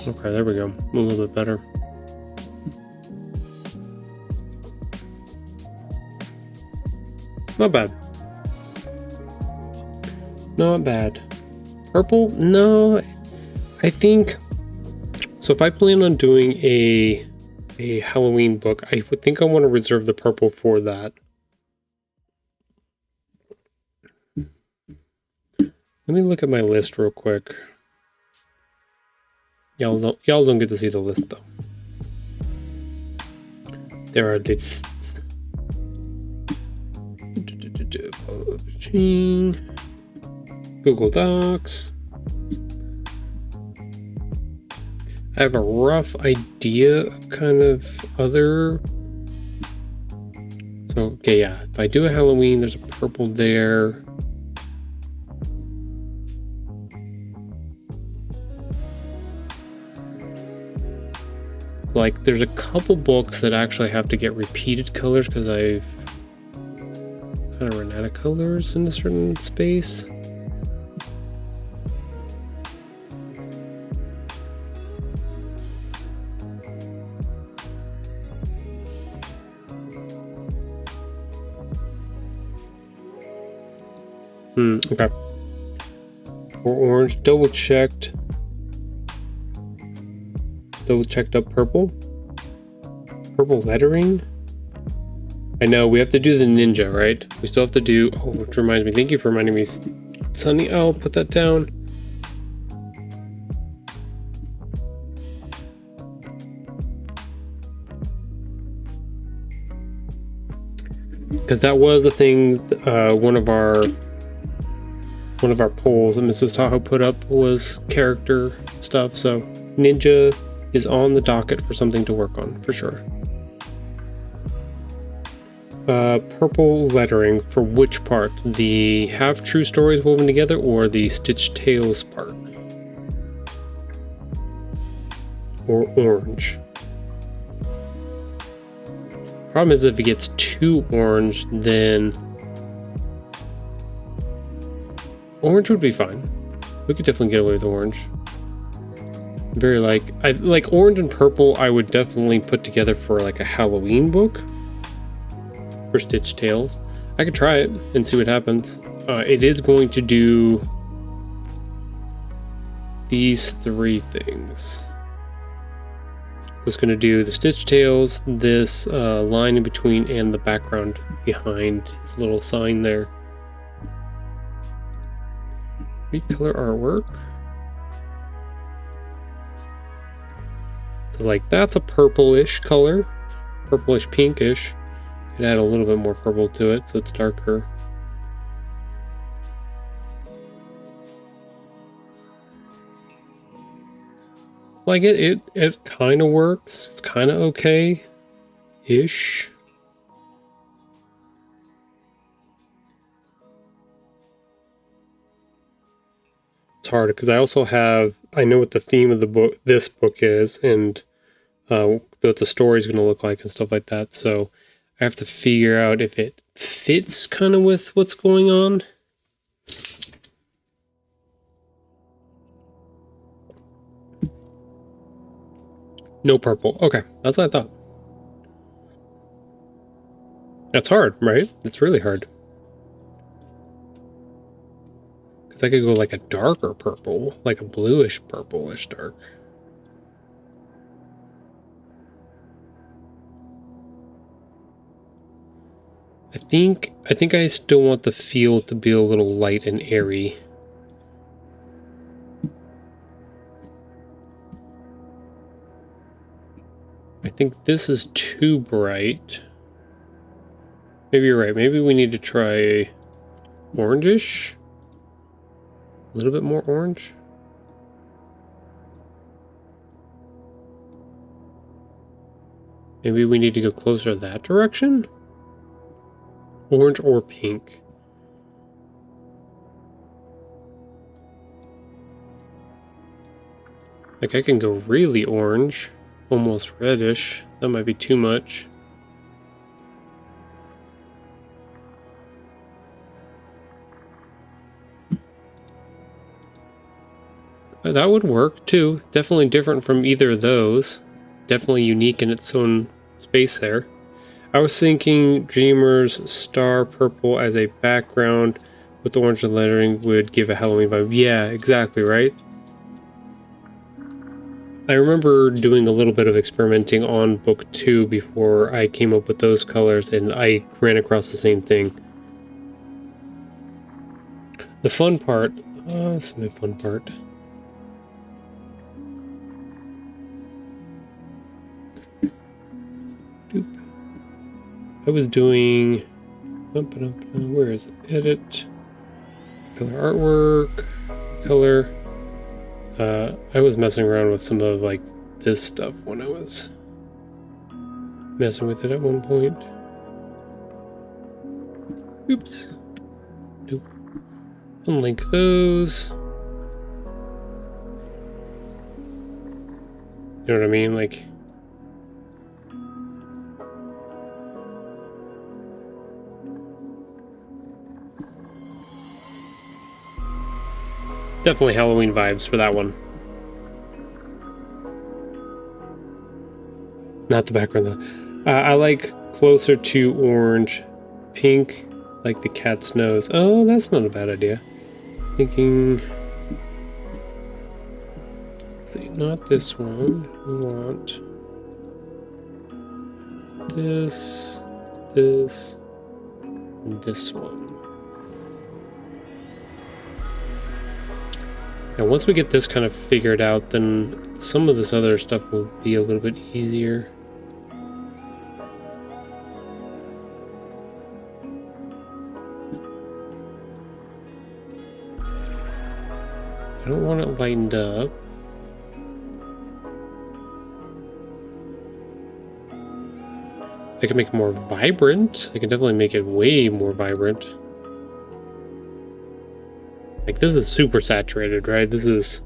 Okay, there we go. A little bit better. Not bad. Not bad. Purple? No. I think so. If I plan on doing a Halloween book, I would think I want to reserve the purple for that. Let me look at my list real quick. Y'all don't get to see the list though. There are lists. Publishing, Google Docs. I have a rough idea of kind of other So, okay, yeah. If I do a Halloween, there's a purple there. Like, there's a couple books that actually have to get repeated colors because I've kind of run out of colors in a certain space. Okay. Or orange, double checked up purple lettering. I know we have to do the ninja, right? We still have to do, oh, which reminds me, thank you for reminding me, Sunny. I'll put that down. Because that was the thing, one of our polls that Mrs. Tahoe put up was character stuff, so ninja is on the docket for something to work on, for sure. Purple lettering for which part? The half true stories woven together or the Stitched Tales part? Or orange? Problem is if it gets too orange, then orange would be fine. We could definitely get away with orange. Very I like orange and purple. I would definitely put together for like a Halloween book for Stitched Tales. I could try it and see what happens. It is going to do these three things. It's going to do the Stitched Tales, this line in between, and the background behind his little sign there. Recolor artwork. So like that's a purplish color, purplish pinkish. Could add a little bit more purple to it so it's darker. Like it kind of works. It's kind of okay-ish. It's hard because I also I know what the theme of this book is, and what the story is going to look like and stuff like that. So I have to figure out if it fits kind of with what's going on. No purple. Okay, that's what I thought. That's hard, right? It's really hard. Because I could go like a darker purple, like a bluish purplish dark. I think I still want the feel to be a little light and airy. I think this is too bright. Maybe you're right. Maybe we need to try orangish. A little bit more orange. Maybe we need to go closer that direction. Orange or pink. Like I can go really orange, almost reddish. That might be too much. That would work too. Definitely different from either of those. Definitely unique in its own space there. I was thinking Dreamer's Star Purple as a background with the orange lettering would give a Halloween vibe. Yeah, exactly, right? I remember doing a little bit of experimenting on book 2 before I came up with those colors, and I ran across the same thing. The fun part, that's my fun part. Doop. I was doing, where is it? Edit, color artwork, color. I was messing around with some of like this stuff when I was messing with it at one point. Oops. Nope. Unlink those. You know what I mean? Like, definitely Halloween vibes for that one. Not the background though. I like closer to orange, pink, like the cat's nose. Oh, that's not a bad idea. Thinking, let's see, not this one. We want this, this, and this one. Now, once we get this kind of figured out, then some of this other stuff will be a little bit easier. I don't want it lightened up. I can make it more vibrant. I can definitely make it way more vibrant. Like, this is super saturated, right? This is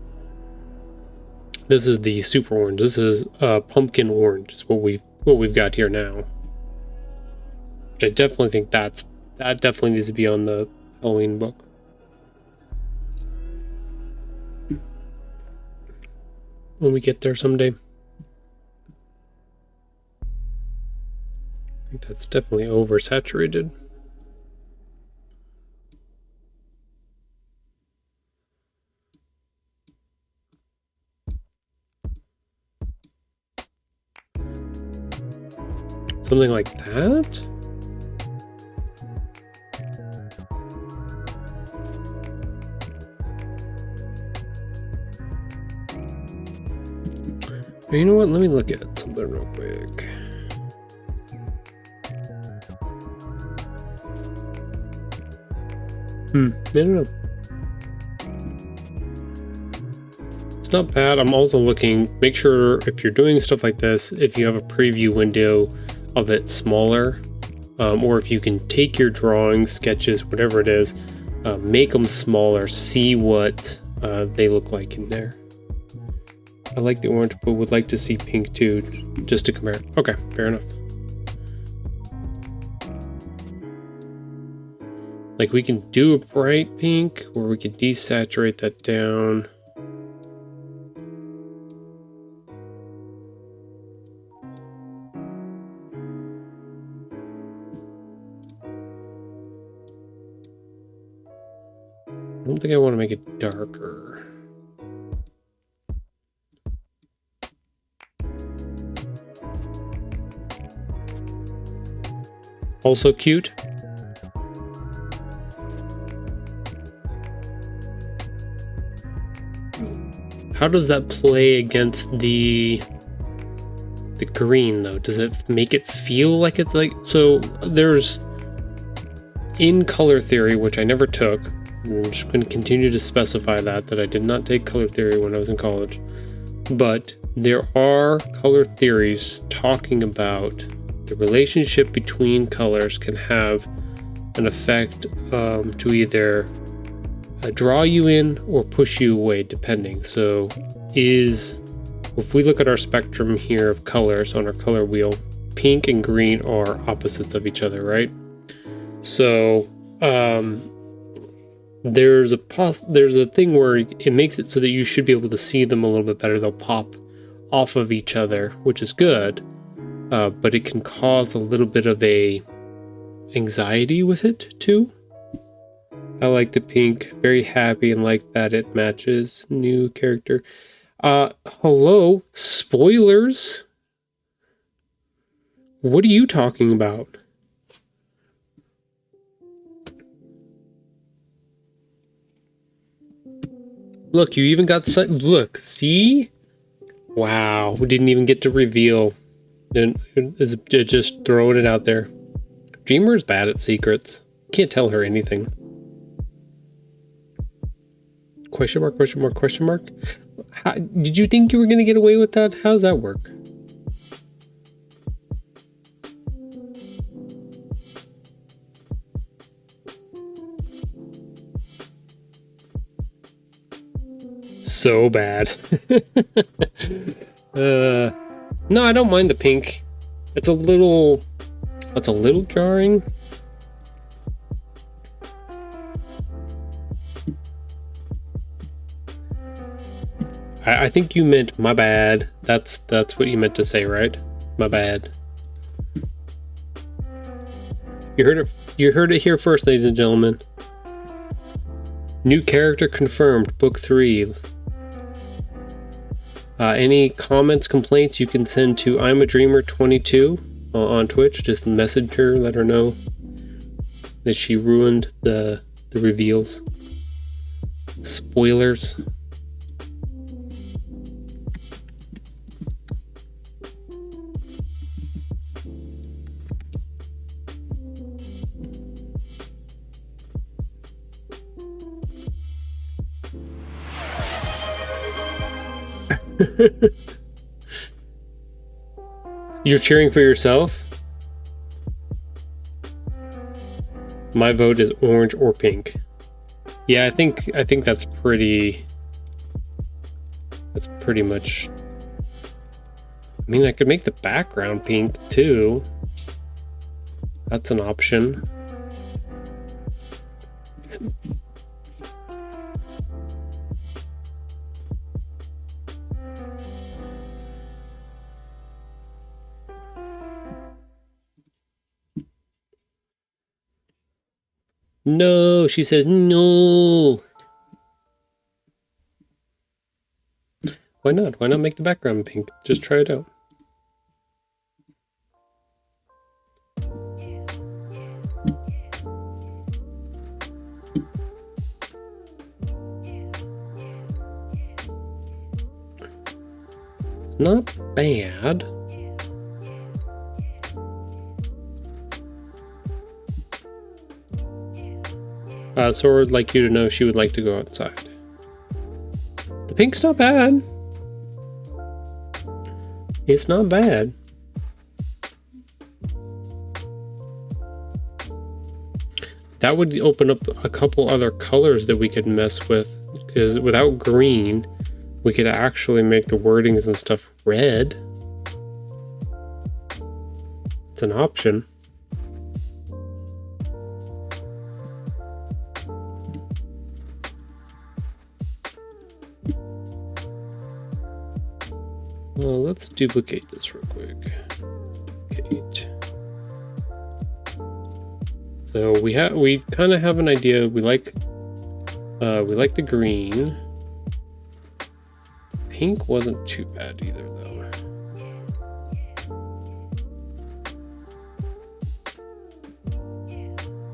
the super orange. This is pumpkin orange is what we've got here now. Which I definitely think that definitely needs to be on the Halloween book. When we get there someday. I think that's definitely oversaturated. Something like that? You know what? Let me look at something real quick. I don't know. It's not bad. I'm also looking, make sure if you're doing stuff like this, if you have a preview window of it smaller, or if you can take your drawings, sketches, whatever it is, make them smaller, see what they look like in there. I like the orange, but would like to see pink too, just to compare. Okay, fair enough. Like, we can do a bright pink, or we can desaturate that down. I don't think I want to make it darker. Also cute. How does that play against the green though? Does it make it feel like it's like, so there's in color theory, which I never took. I'm just going to continue to specify that I did not take color theory when I was in college. But there are color theories talking about the relationship between colors can have an effect to either draw you in or push you away, depending. So if we look at our spectrum here of colors on our color wheel, pink and green are opposites of each other, right? So there's a thing where it makes it so that you should be able to see them a little bit better. They'll pop off of each other, which is good, but it can cause a little bit of a anxiety with it too. I like the pink, very happy and like that it matches new character. Hello, spoilers. What are you talking about? Look, you even got look, see? Wow, we didn't even get to reveal. Just throwing it out there. Dreamer's bad at secrets. Can't tell her anything. Question mark, question mark, question mark? How, did you think you were going to get away with that? How does that work? so bad. No, I don't mind the pink. It's a little jarring. I think you meant my bad. That's what you meant to say, right? My bad. You heard it here first, ladies and gentlemen. New character confirmed, book 3. Any comments, complaints you can send to I'm a Dreamer 22 on Twitch. Just message her, let her know that she ruined the reveals. Spoilers. You're cheering for yourself? My vote is orange or pink. Yeah, I think that's pretty much. I mean, I could make the background pink too. That's an option. No, she says no. Why not? Why not make the background pink? Just try it out. Not bad. Sora would like you to know she would like to go outside. The pink's not bad. It's not bad. That would open up a couple other colors that we could mess with, because without green, we could actually make the wordings and stuff red. It's an option. Well, let's duplicate this real quick. Duplicate. So we kind of have an idea. We like the green. Pink wasn't too bad either, though.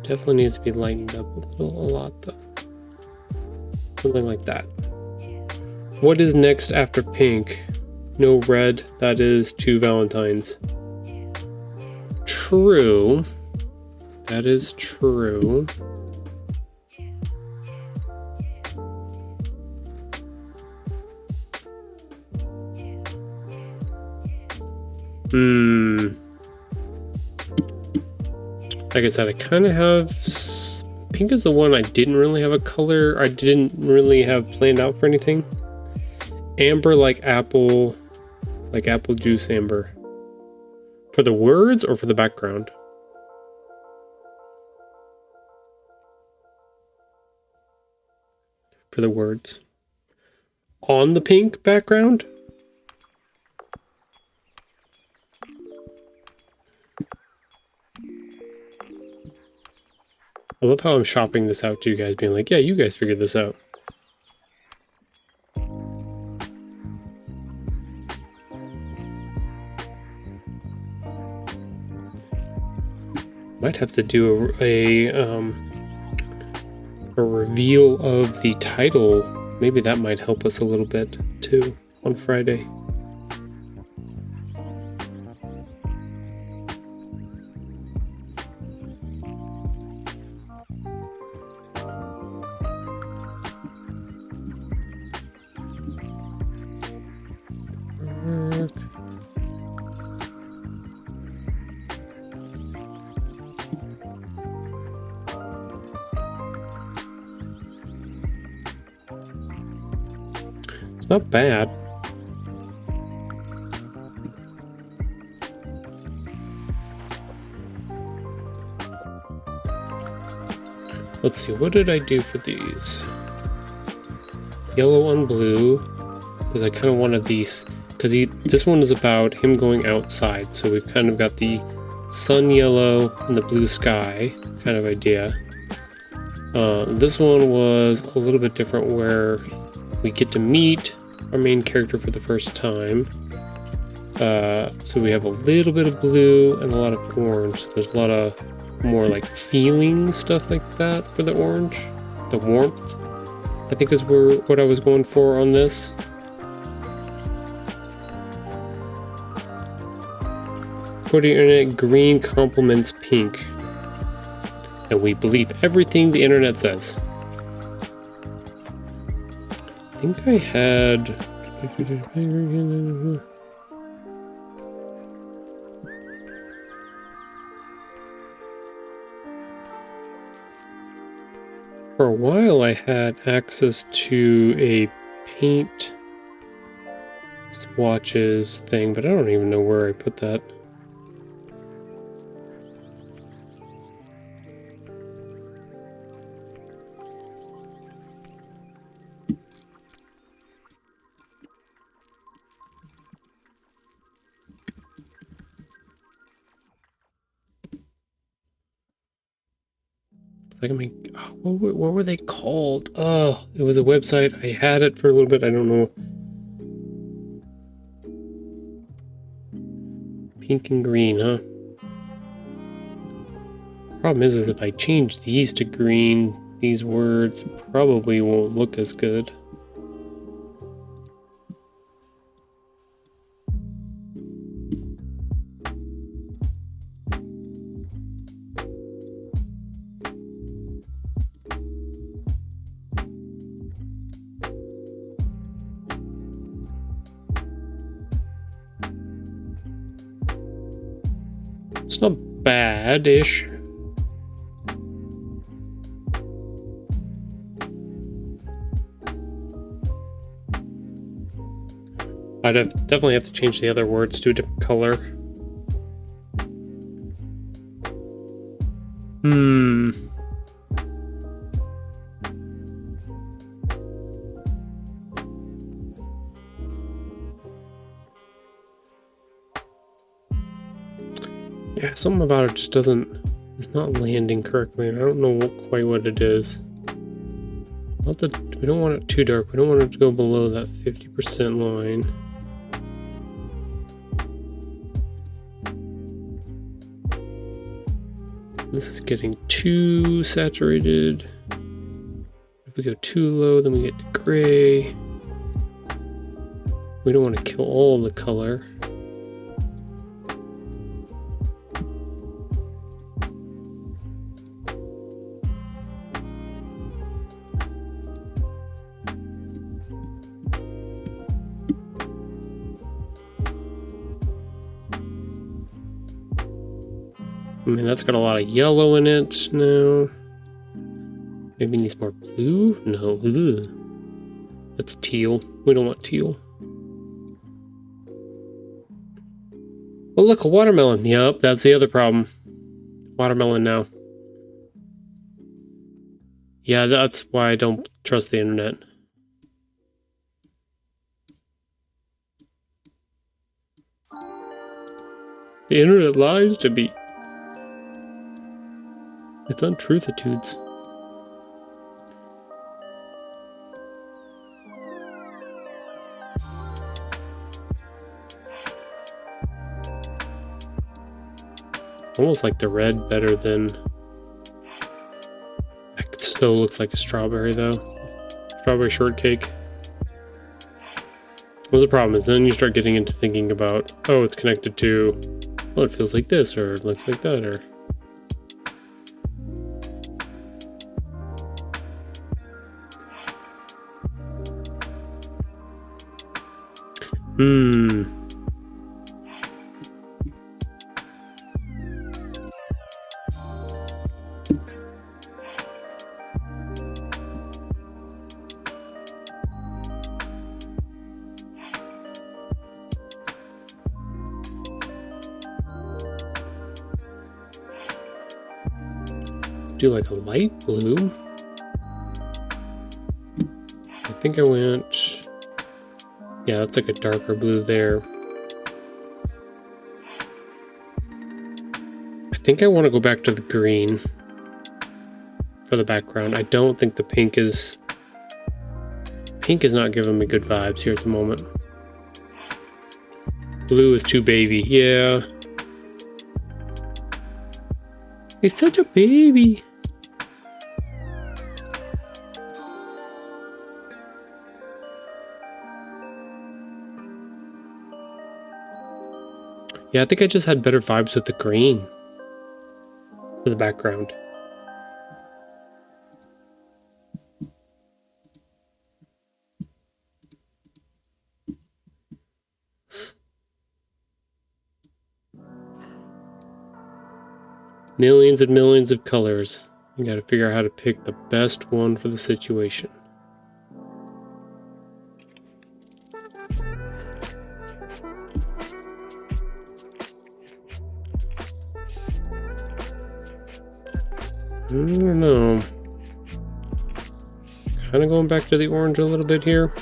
Definitely needs to be lightened up a lot, though. Something like that. What is next after pink? No red. That is 2 Valentines. True. That is true. Like I said, I kind of have... Pink is the one I didn't really have a color. I didn't really have planned out for anything. Amber, like apple juice amber. For the words or for the background? For the words. On the pink background? I love how I'm shopping this out to you guys, being like, yeah, you guys figured this out. Might have to do a reveal of the title. Maybe that might help us a little bit too on Friday. Not bad. Let's see, what did I do for these? Yellow on blue, because I kind of wanted these, because this one is about him going outside, so we've kind of got the sun yellow and the blue sky kind of idea. This one was a little bit different, where we get to meet our main character for the first time. So we have a little bit of blue and a lot of orange, so there's a lot of more like feeling stuff like that for the orange. The warmth, I think, is what I was going for on this. According to the internet, green complements pink. And we believe everything the internet says. I think I had... For a while, I had access to a paint swatches thing, but I don't even know where I put that. Like, I mean, what were they called? Oh, it was a website. I had it for a little bit. I don't know. Pink and green, huh? Problem is if I change these to green, these words probably won't look as good. It's not bad-ish. I'd definitely have to change the other words to a different color. Yeah, something about it just it's not landing correctly, and I don't know quite what it is. We don't want it too dark. We don't want it to go below that 50% line. This is getting too saturated. If we go too low, then we get to gray. We don't want to kill all the color. I mean, that's got a lot of yellow in it now. Maybe it needs more blue? No. Ugh. That's teal. We don't want teal. Oh, look, a watermelon. Yup, that's the other problem. Watermelon now. Yeah, that's why I don't trust the internet. The internet lies to me. It's untruthitudes. Almost like the red better than... It still looks like a strawberry though. Strawberry shortcake. Well, the problem is then you start getting into thinking about, oh, it's connected to, oh, it feels like this, or it looks like that, or... do like a light blue. I think I went, yeah, that's like a darker blue there. I think I want to go back to the green for the background. I don't think the pink is not giving me good vibes here at the moment. Blue is too baby, yeah. He's such a baby. Yeah, I think I just had better vibes with the green for the background. Millions and millions of colors. You gotta figure out how to pick the best one for the situation. I don't know. Kind of going back to the orange a little bit here.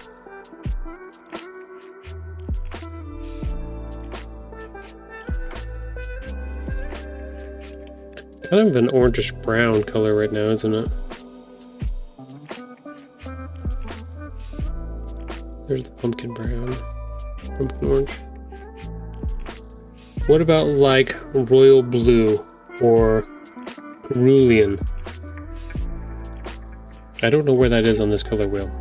Kind of an orangish brown color right now, isn't it? There's the pumpkin brown, pumpkin orange. What about like royal blue or cerulean? I don't know where that is on this color wheel.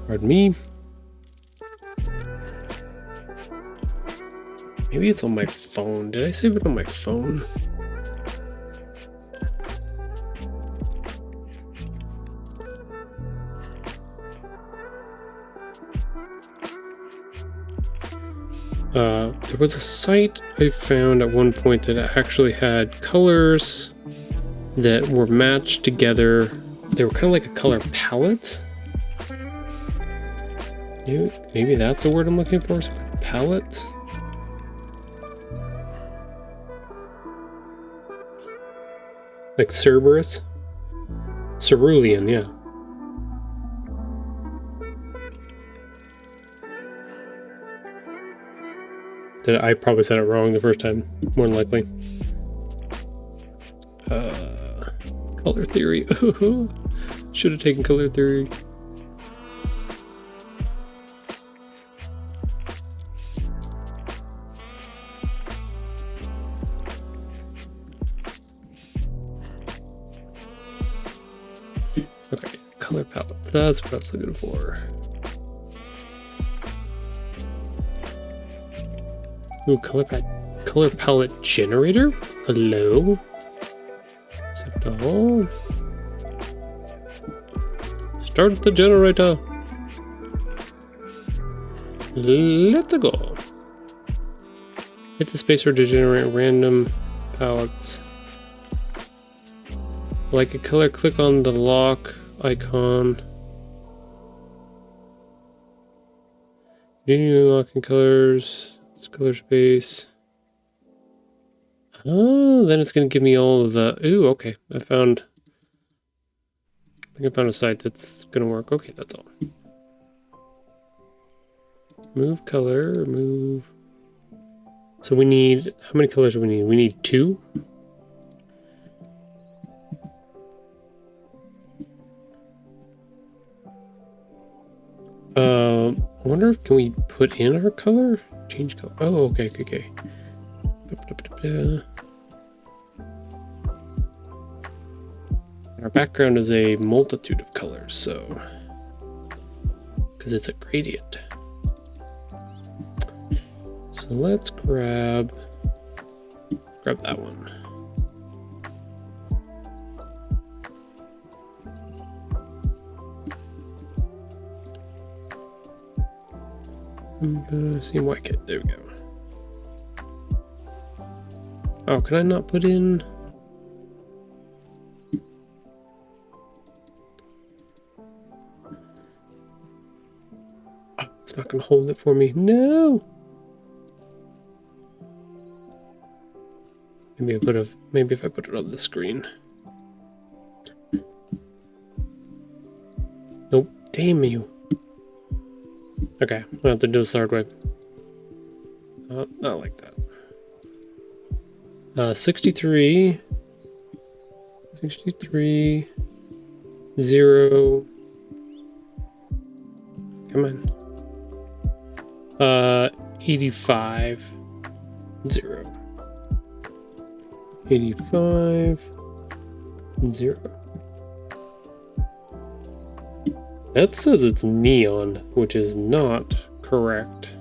Pardon me. Maybe it's on my phone. Did I save it on my phone? There was a site I found at one point that actually had colors that were matched together. They were kind of like a color palette. Maybe that's the word I'm looking for. Palette. Like Cerberus? Cerulean, yeah. I probably said it wrong the first time, more than likely. Color theory. Should have taken color theory. Okay, color palette. That's what I was looking for. Ooh, color palette generator? Hello? Accept all. Start the generator. Let's go. Hit the spacer to generate random palettes. Like a color, click on the lock icon. Continue locking colors. It's color space. Oh, then it's going to give me all of the... Ooh, okay. I think I found a site that's going to work. Okay, that's all. Move color, move... So we need... How many colors do we need? We need 2? I wonder if can we put in our color? Change color. Oh, okay. Our background is a multitude of colors, so because it's a gradient. So let's grab that one. See white kit. There we go. Oh, can I not put in? Oh, it's not gonna hold it for me. No. Maybe if I put it on the screen. Nope. Damn you. Okay, I'll have to do this the hard way. Not like that. 63, 0. Come on. 85, 0. 85, 0. That says it's neon, which is not correct.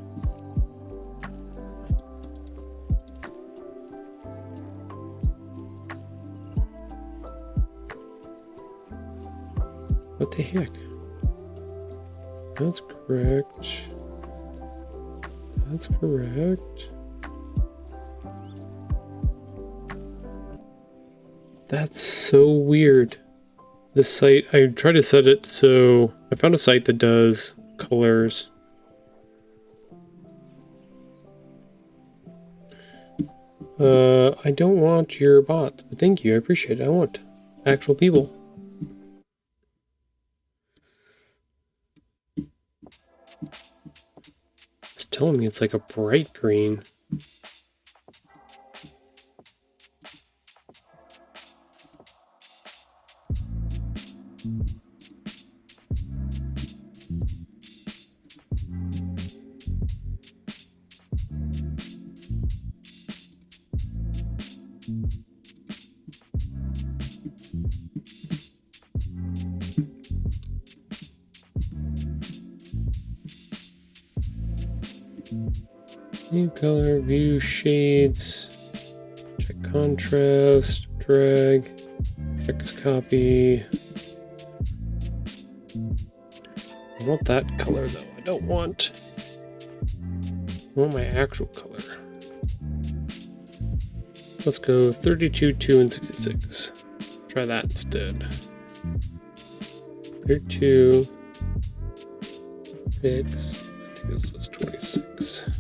What the heck? That's correct. That's correct. That's so weird. This site, I tried to set it so I found a site that does colors. I don't want your bots, but thank you, I appreciate it. I want actual people. It's telling me it's like a bright green. New color, view shades, check contrast, drag, X copy. I want that color though. I don't want my actual color. Let's go 32, 2, and 66. Try that instead. 32, 6, I think this was 26.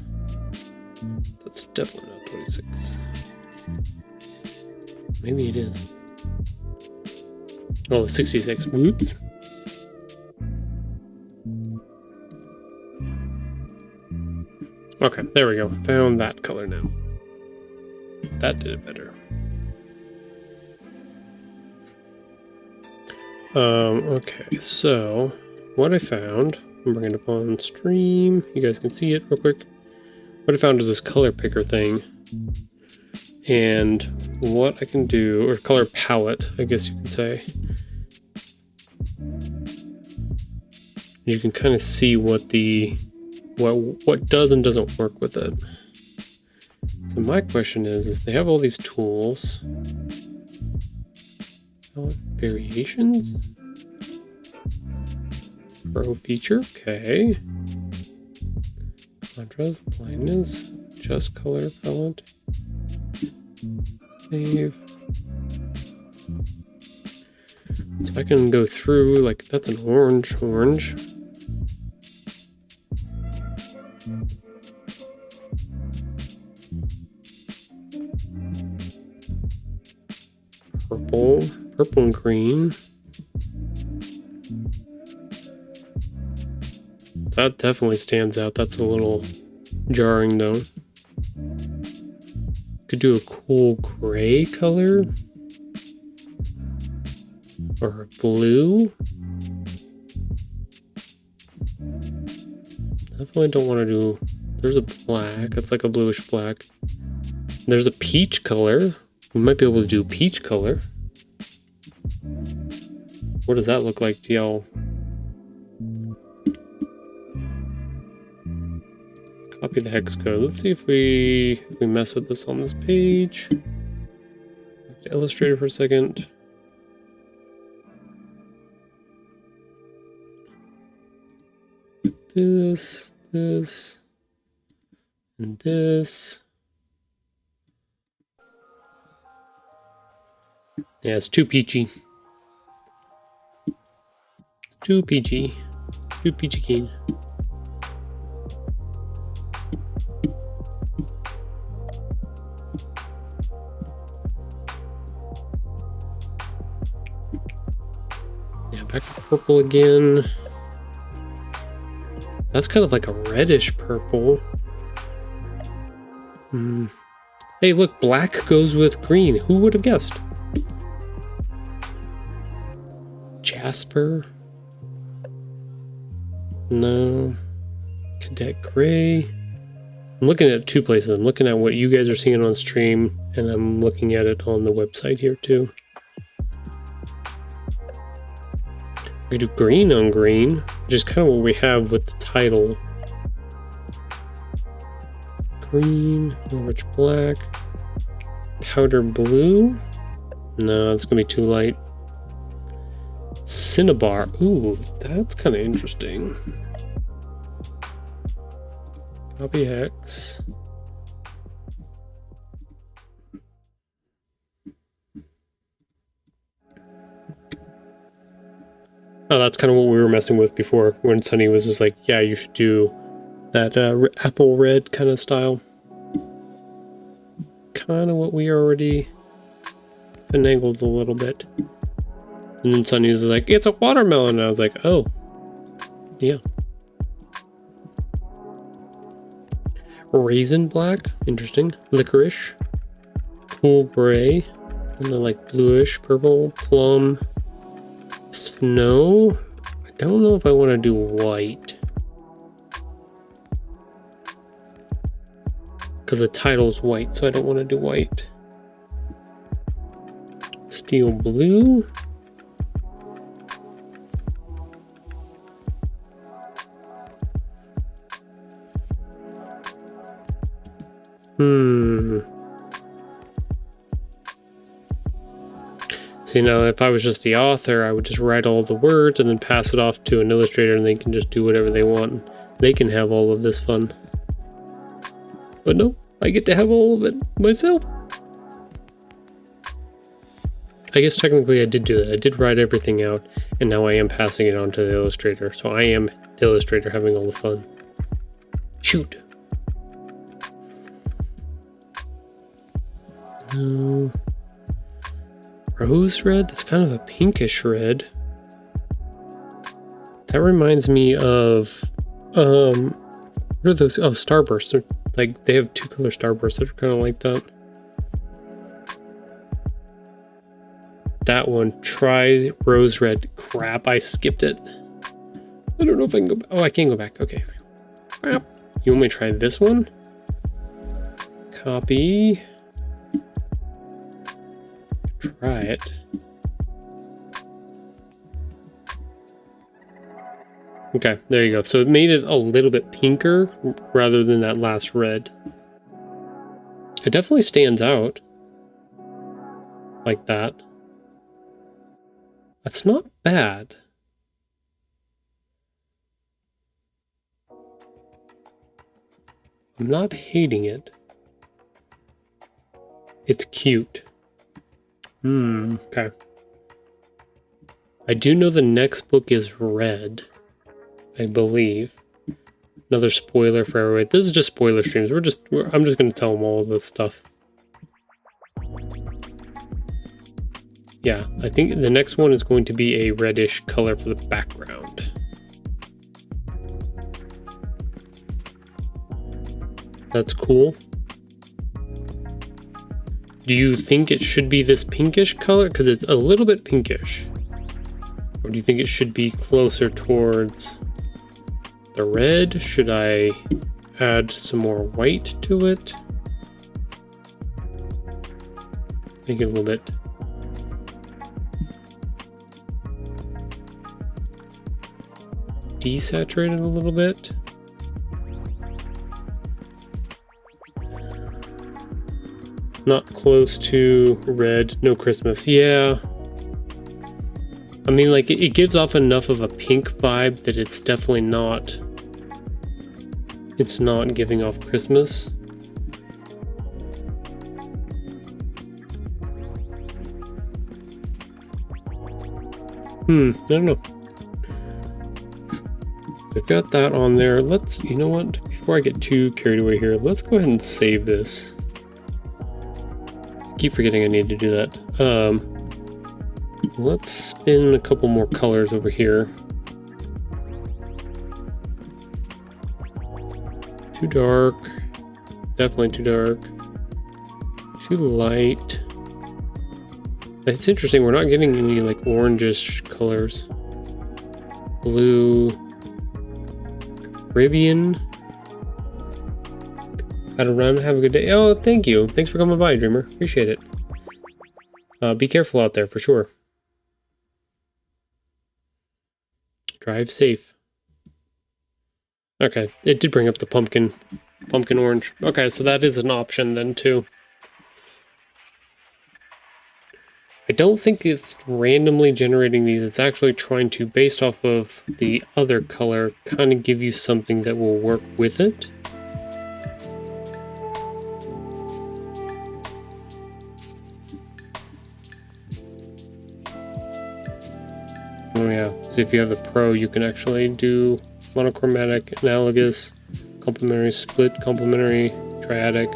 That's definitely not 26. Maybe it is. Oh, 66. Whoops. Okay, there we go. Found that color now. That did it better. Okay, so what I found, I'm bringing it up on stream. You guys can see it real quick. What I found is this color picker thing. And what I can do, or color palette, I guess you could say. You can kind of see what does and doesn't work with it. So my question is they have all these tools. Palette variations? Pro feature, okay. Contrast, blindness, just color palette. Save. So I can go through, like, that's an orange. Purple and green. That definitely stands out. That's a little jarring though. Could do a cool gray color. Or a blue. Definitely don't want to do... There's a black. That's like a bluish black. There's a peach color. We might be able to do peach color. What does that look like to y'all? Copy the hex code. Let's see if we mess with this on this page. Back to Illustrator for a second. This. And this. Yeah, it's too peachy. Too peachy. Too peachy keen. Yeah, back to purple again. That's kind of like a reddish purple. Hey, look, black goes with green. Who would have guessed? Jasper? No. Cadet gray. I'm looking at two places. I'm looking at what you guys are seeing on stream, and I'm looking at it on the website here too. We do green on green, which is kind of what we have with the title. Green, rich black, powder blue. No, it's gonna be too light. Cinnabar. Ooh, that's kind of interesting. Copy hex. Oh, that's kind of what we were messing with before when Sunny was just like, yeah, you should do that apple red kind of style. Kind of what we already finagled a little bit. And then Sunny was like, it's a watermelon. And I was like, oh, yeah. Raisin black, interesting. Licorice. Cool gray. And then like bluish purple. Plum. Snow. I don't know if I want to do white. Because the title's white, so I don't want to do white. Steel blue. See, now if I was just the author, I would just write all the words and then pass it off to an illustrator and they can just do whatever they want. They can have all of this fun. But no, I get to have all of it myself. I guess technically I did do that. I did write everything out, and now I am passing it on to the illustrator. So I am the illustrator having all the fun. Shoot. No. Rose red? That's kind of a pinkish red. That reminds me of, what are those? Oh, Starbursts. They're like, they have 2 color Starbursts that are kind of like that. That one, try rose red. Crap, I skipped it. I don't know if I can go back. Oh, I can go back. Okay. Crap. You want me to try this one? Copy. Try it. Okay, there you go. So it made it a little bit pinker rather than that last red. It definitely stands out like that. That's not bad. I'm not hating it. It's cute. Okay. I do know the next book is red, I believe. Another spoiler for everybody. This is just spoiler streams. I'm just going to tell them all of this stuff. Yeah, I think the next one is going to be a reddish color for the background. That's cool. Do you think it should be this pinkish color? Because it's a little bit pinkish. Or do you think it should be closer towards the red? Should I add some more white to it? Make it a little bit. Desaturated a little bit. Not close to red, no Christmas. Yeah. I mean, like, it gives off enough of a pink vibe that it's definitely not it's not giving off Christmas. I don't know. I've got that on there. Let's, you know what? Before I get too carried away here, let's go ahead and save this. I keep forgetting I need to do that. Let's spin a couple more colors over here. Too dark. Definitely too dark. Too light. It's interesting, we're not getting any like orangish colors. Blue. Caribbean. Gotta run, have a good day. Oh, thank you. Thanks for coming by, Dreamer. Appreciate it. Be careful out there for sure. Drive safe. Okay, it did bring up the pumpkin orange. Okay, so that is an option then too. I don't think it's randomly generating these. It's actually trying to, based off of the other color, kind of give you something that will work with it. Oh yeah, so if you have the Pro, you can actually do monochromatic, analogous, complementary split, complementary, triadic,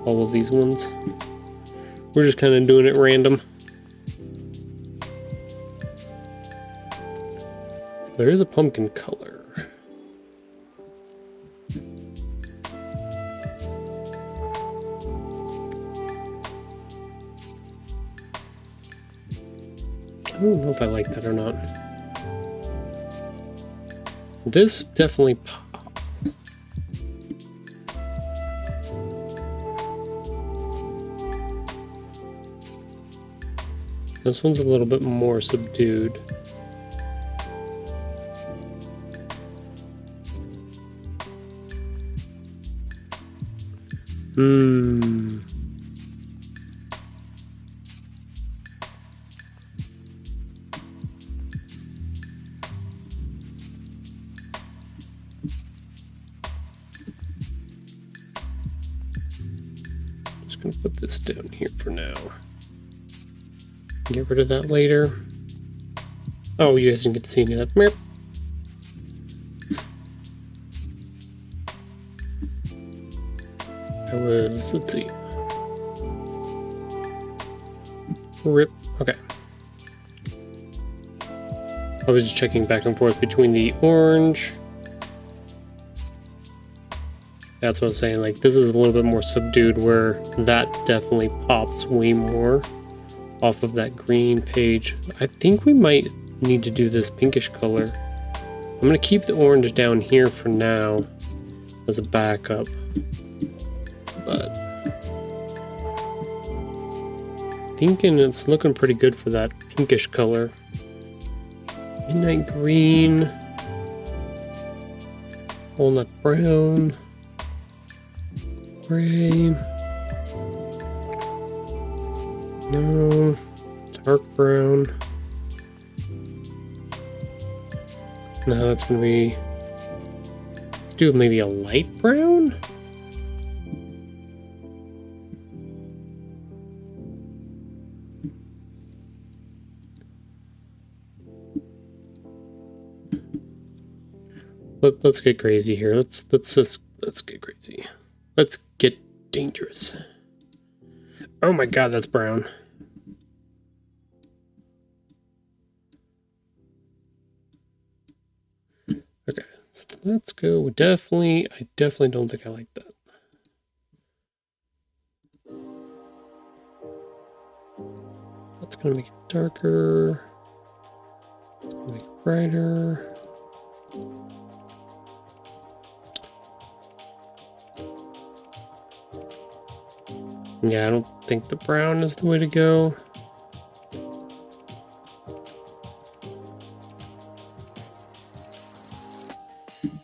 all of these ones. We're just kind of doing it random. There is a pumpkin color. I don't know if I like that or not. This definitely pops. This one's a little bit more subdued. Just gonna put this down here for now. Get rid of that later. Oh, you guys didn't get to see any of that. Meep. That was, let's see. Rip. Okay. I was just checking back and forth between the orange. That's what I'm saying. Like, this is a little bit more subdued, where that definitely pops way more off of that green page. I think we might need to do this pinkish color. I'm going to keep the orange down here for now as a backup. But thinking it's looking pretty good for that pinkish color. Midnight green, walnut brown, gray, no, dark brown. No, that's gonna be, do maybe a light brown. Let's get crazy here. Let's get crazy. Let's get dangerous. Oh my god, that's brown. Okay, so let's go. I definitely don't think I like that. That's gonna make it darker. It's gonna make it brighter. Yeah, I don't think the brown is the way to go.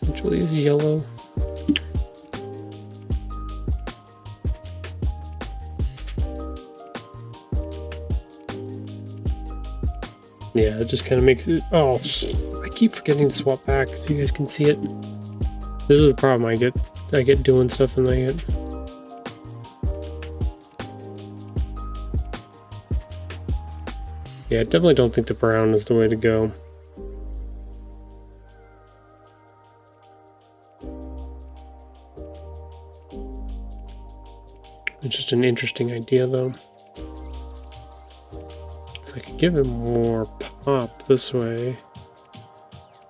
Actually, is yellow. Yeah, it just kind of makes it. Oh, I keep forgetting to swap back so you guys can see it. This is the problem. I get doing stuff and I get. Yeah, I definitely don't think the brown is the way to go. It's just an interesting idea, though. So I could give it more pop this way.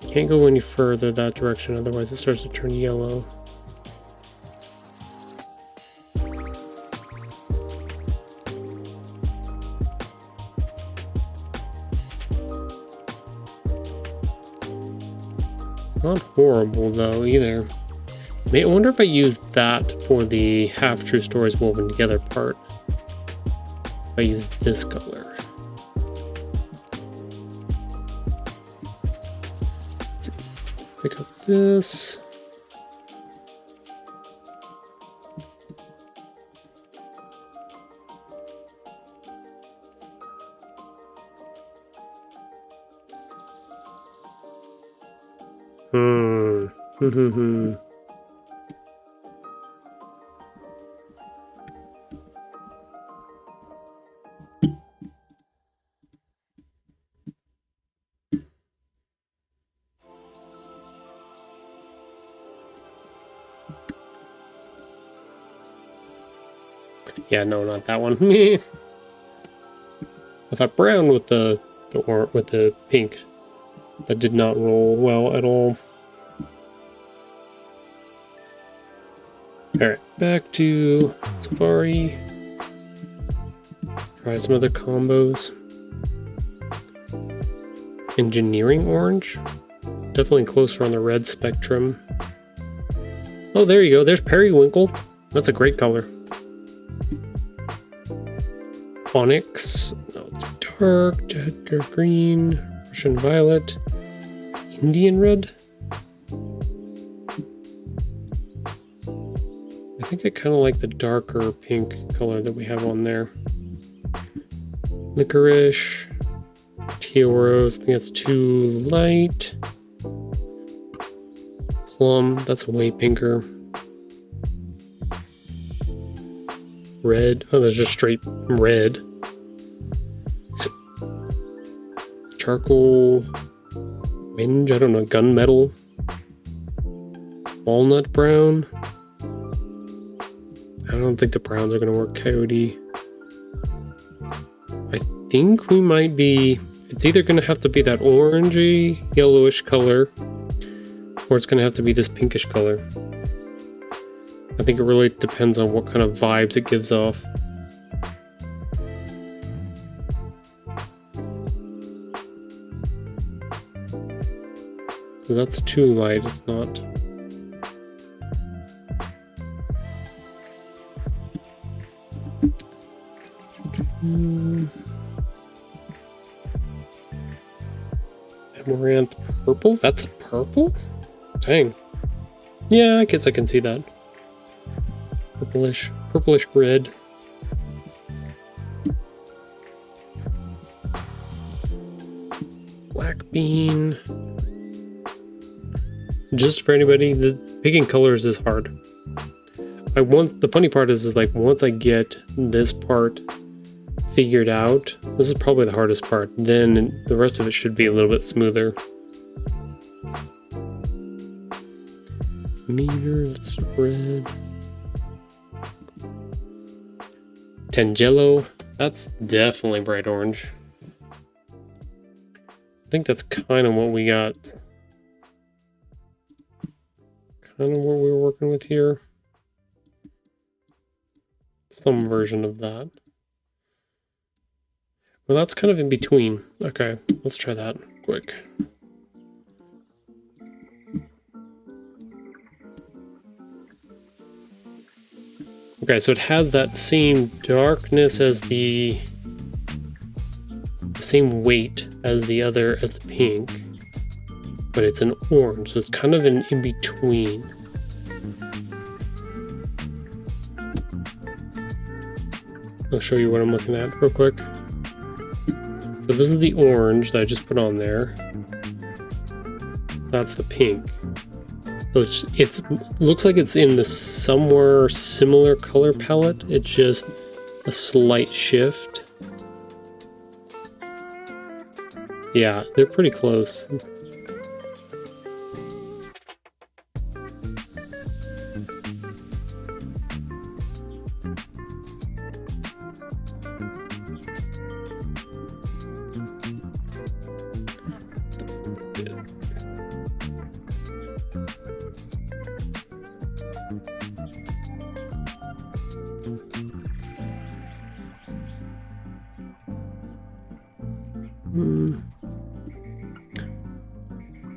Can't go any further that direction, otherwise it starts to turn yellow. It's not horrible, though, either. I wonder if I use that for the half true stories woven together part. If I use this color. Let's see. Pick up this. Yeah, no, not that one. I thought brown with the pink. That did not roll well at all. Alright, back to Safari. Try some other combos. Engineering orange. Definitely closer on the red spectrum. Oh, there you go. There's Periwinkle. That's a great color. Onyx. No, it's dark. Edgar green. Russian violet. Indian red. I think I kind of like the darker pink color that we have on there. Licorice. Teal rose. I think that's too light. Plum. That's way pinker. Red. Oh, there's just straight red. Charcoal. Whinge. I don't know. Gunmetal. Walnut brown. I don't think the browns are going to work. Coyote. I think we might be... It's either going to have to be that orangey, yellowish color, or it's going to have to be this pinkish color. I think it really depends on what kind of vibes it gives off. So that's too light, it's not. Amaranth purple? That's a purple? Dang. Yeah, I guess I can see that. Purplish red. Black bean. Just for anybody, picking colors is hard. The funny part is like once I get this part figured out, this is probably the hardest part, then the rest of it should be a little bit smoother. Meteor, that's red. Tangelo, that's definitely bright orange. I think that's kind of what we got. Kind of what we were working with here. Some version of that. Well, that's kind of in between. Okay, let's try that quick. Okay, so it has that same darkness as the same weight as the pink, but it's an orange, so it's kind of an in between. I'll show you what I'm looking at real quick. So this is the orange that I just put on there. That's the pink. So it's looks like it's in the somewhere similar color palette. It's just a slight shift. Yeah, they're pretty close.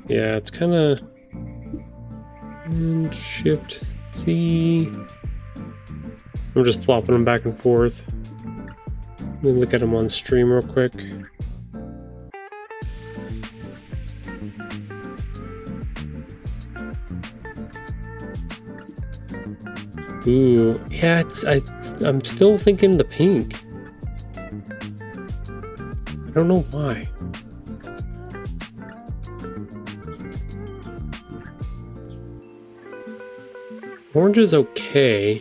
Yeah, it's kind of and Shift C. I'm just flopping them back and forth. Let me look at them on stream real quick. Ooh, yeah, I'm still thinking the pink. I don't know why. Orange is okay.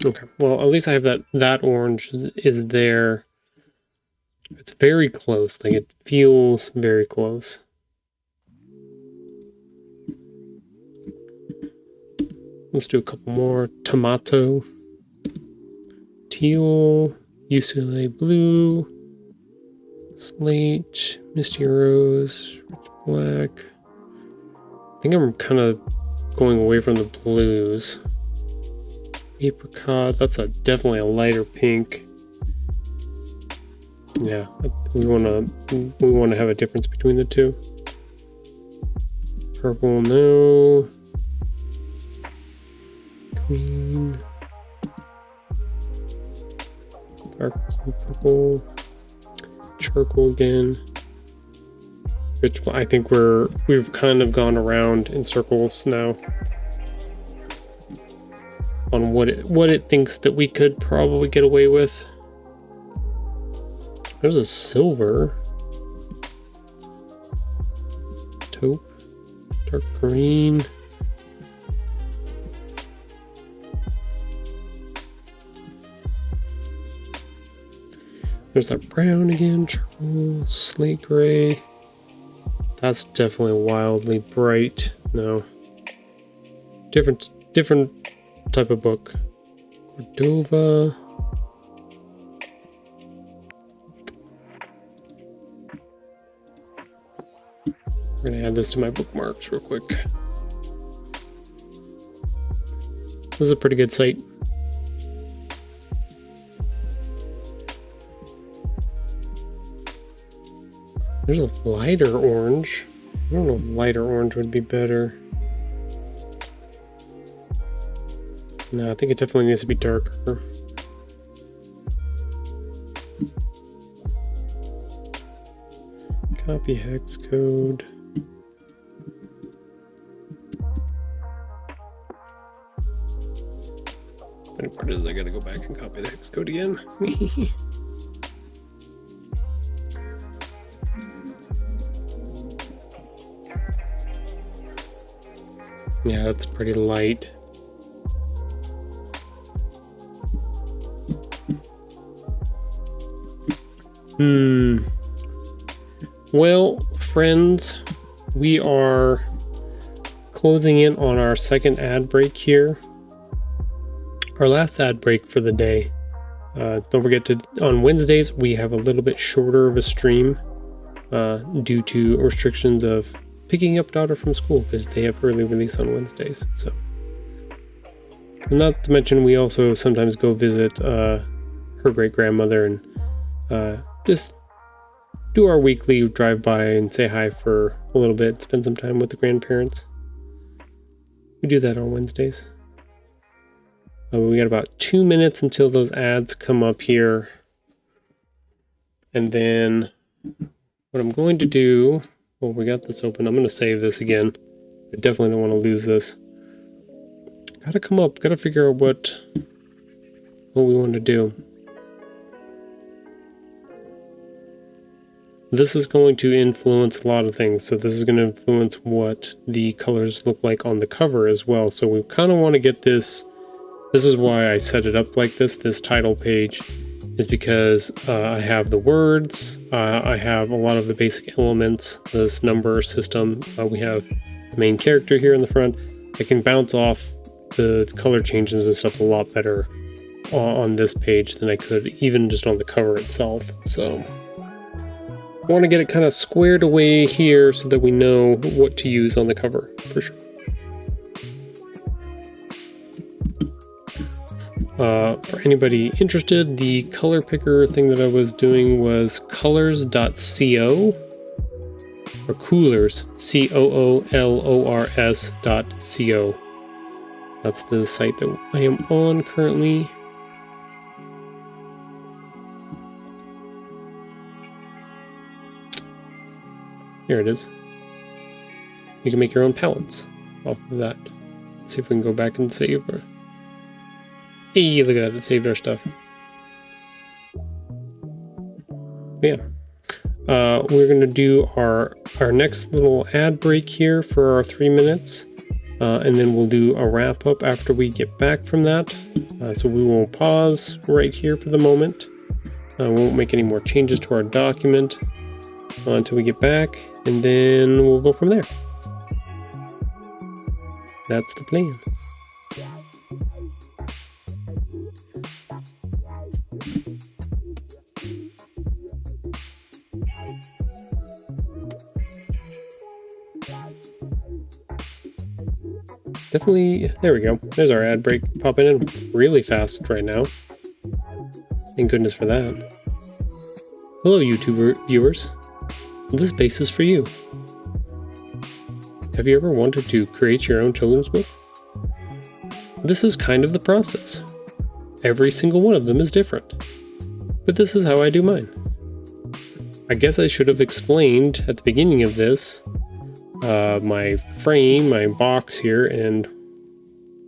Okay, well, at least I have that orange is there. It's very close, like it feels very close. Let's do a couple more. Tomato, teal, UCLA blue, slate, misty rose, rich black. I think I'm kind of going away from the blues. Apricot, that's definitely a lighter pink. Yeah, we want to have a difference between the two. Purple, no. Green. Dark purple. Charcoal again. Which I think we've kind of gone around in circles now on what it thinks that we could probably get away with. There's a silver. Taupe. Dark green. There's that brown again. Charcoal. Slate gray. That's definitely wildly bright. No. Different type of book. Cordova. I'm gonna add this to my bookmarks real quick. This is a pretty good site. There's a lighter orange. I don't know if lighter orange would be better. No, I think it definitely needs to be darker. Copy hex code. Funny part is I gotta go back and copy the hex code again. Yeah, that's pretty light. Well, friends, we are closing in on our second ad break here. Our last ad break for the day. Don't forget on Wednesdays, we have a little bit shorter of a stream due to restrictions of picking up daughter from school because they have early release on Wednesdays. So, and not to mention, we also sometimes go visit her great grandmother and just do our weekly drive by and say hi for a little bit, spend some time with the grandparents. We do that on Wednesdays. We got about 2 minutes until those ads come up here. And then what I'm going to do, well, we got this open. I'm going to save this again. I definitely don't want to lose this. Gotta come up, gotta figure out what we want to do. this is going to influence a lot of things. So this is going to influence what the colors look like on the cover as well. So we kind of want to get this. This is why I set it up like this. This title page is because I have the words. I have a lot of the basic elements, this number system. We have the main character here in the front. I can bounce off the color changes and stuff a lot better on this page than I could even just on the cover itself. So I want to get it kind of squared away here so that we know what to use on the cover for sure. For anybody interested, the color picker thing that I was doing was colors.co or coolors, COOLORS.co. That's the site that I am on currently. Here it is. You can make your own palettes off of that. Let's see if we can go back and save our... Hey, look at that, it saved our stuff. Yeah. We're gonna do our next little ad break here for our 3 minutes. And then we'll do a wrap up after we get back from that. So we will pause right here for the moment. We won't make any more changes to our document until we get back, and then we'll go from there. That's the plan. Definitely, there we go. There's our ad break popping in really fast right now. Thank goodness for that. Hello, YouTube viewers. This space is for you. Have you ever wanted to create your own children's book? This is kind of the process. Every single one of them is different. But this is how I do mine. I guess I should have explained at the beginning of this my frame, my box here, and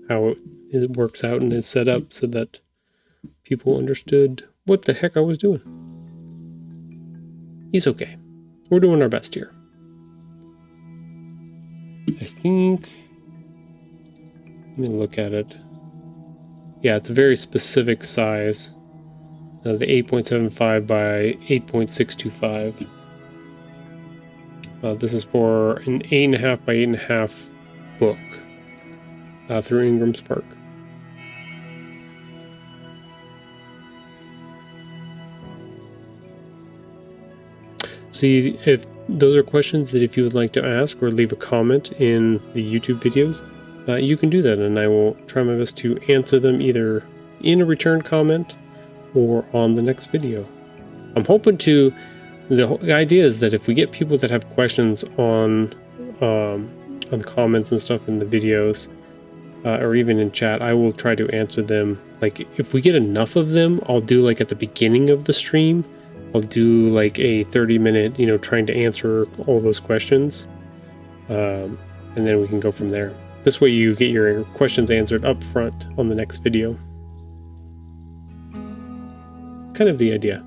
how it works out and is set up so that people understood what the heck I was doing. He's okay. We're doing our best here. I think... Let me look at it. Yeah, it's a very specific size. The 8.75 by 8.625. This is for an 8.5 by 8.5 book through Ingram Spark. See, if those are questions that if you would like to ask or leave a comment in the YouTube videos, you can do that, and I will try my best to answer them either in a return comment or on the next video. I'm hoping to... The idea is that if we get people that have questions on the comments and stuff in the videos, or even in chat, I will try to answer them. Like, if we get enough of them, I'll do like at the beginning of the stream, I'll do like a 30-minute, trying to answer all those questions, and then we can go from there. This way you get your questions answered up front on the next video. Kind of the idea.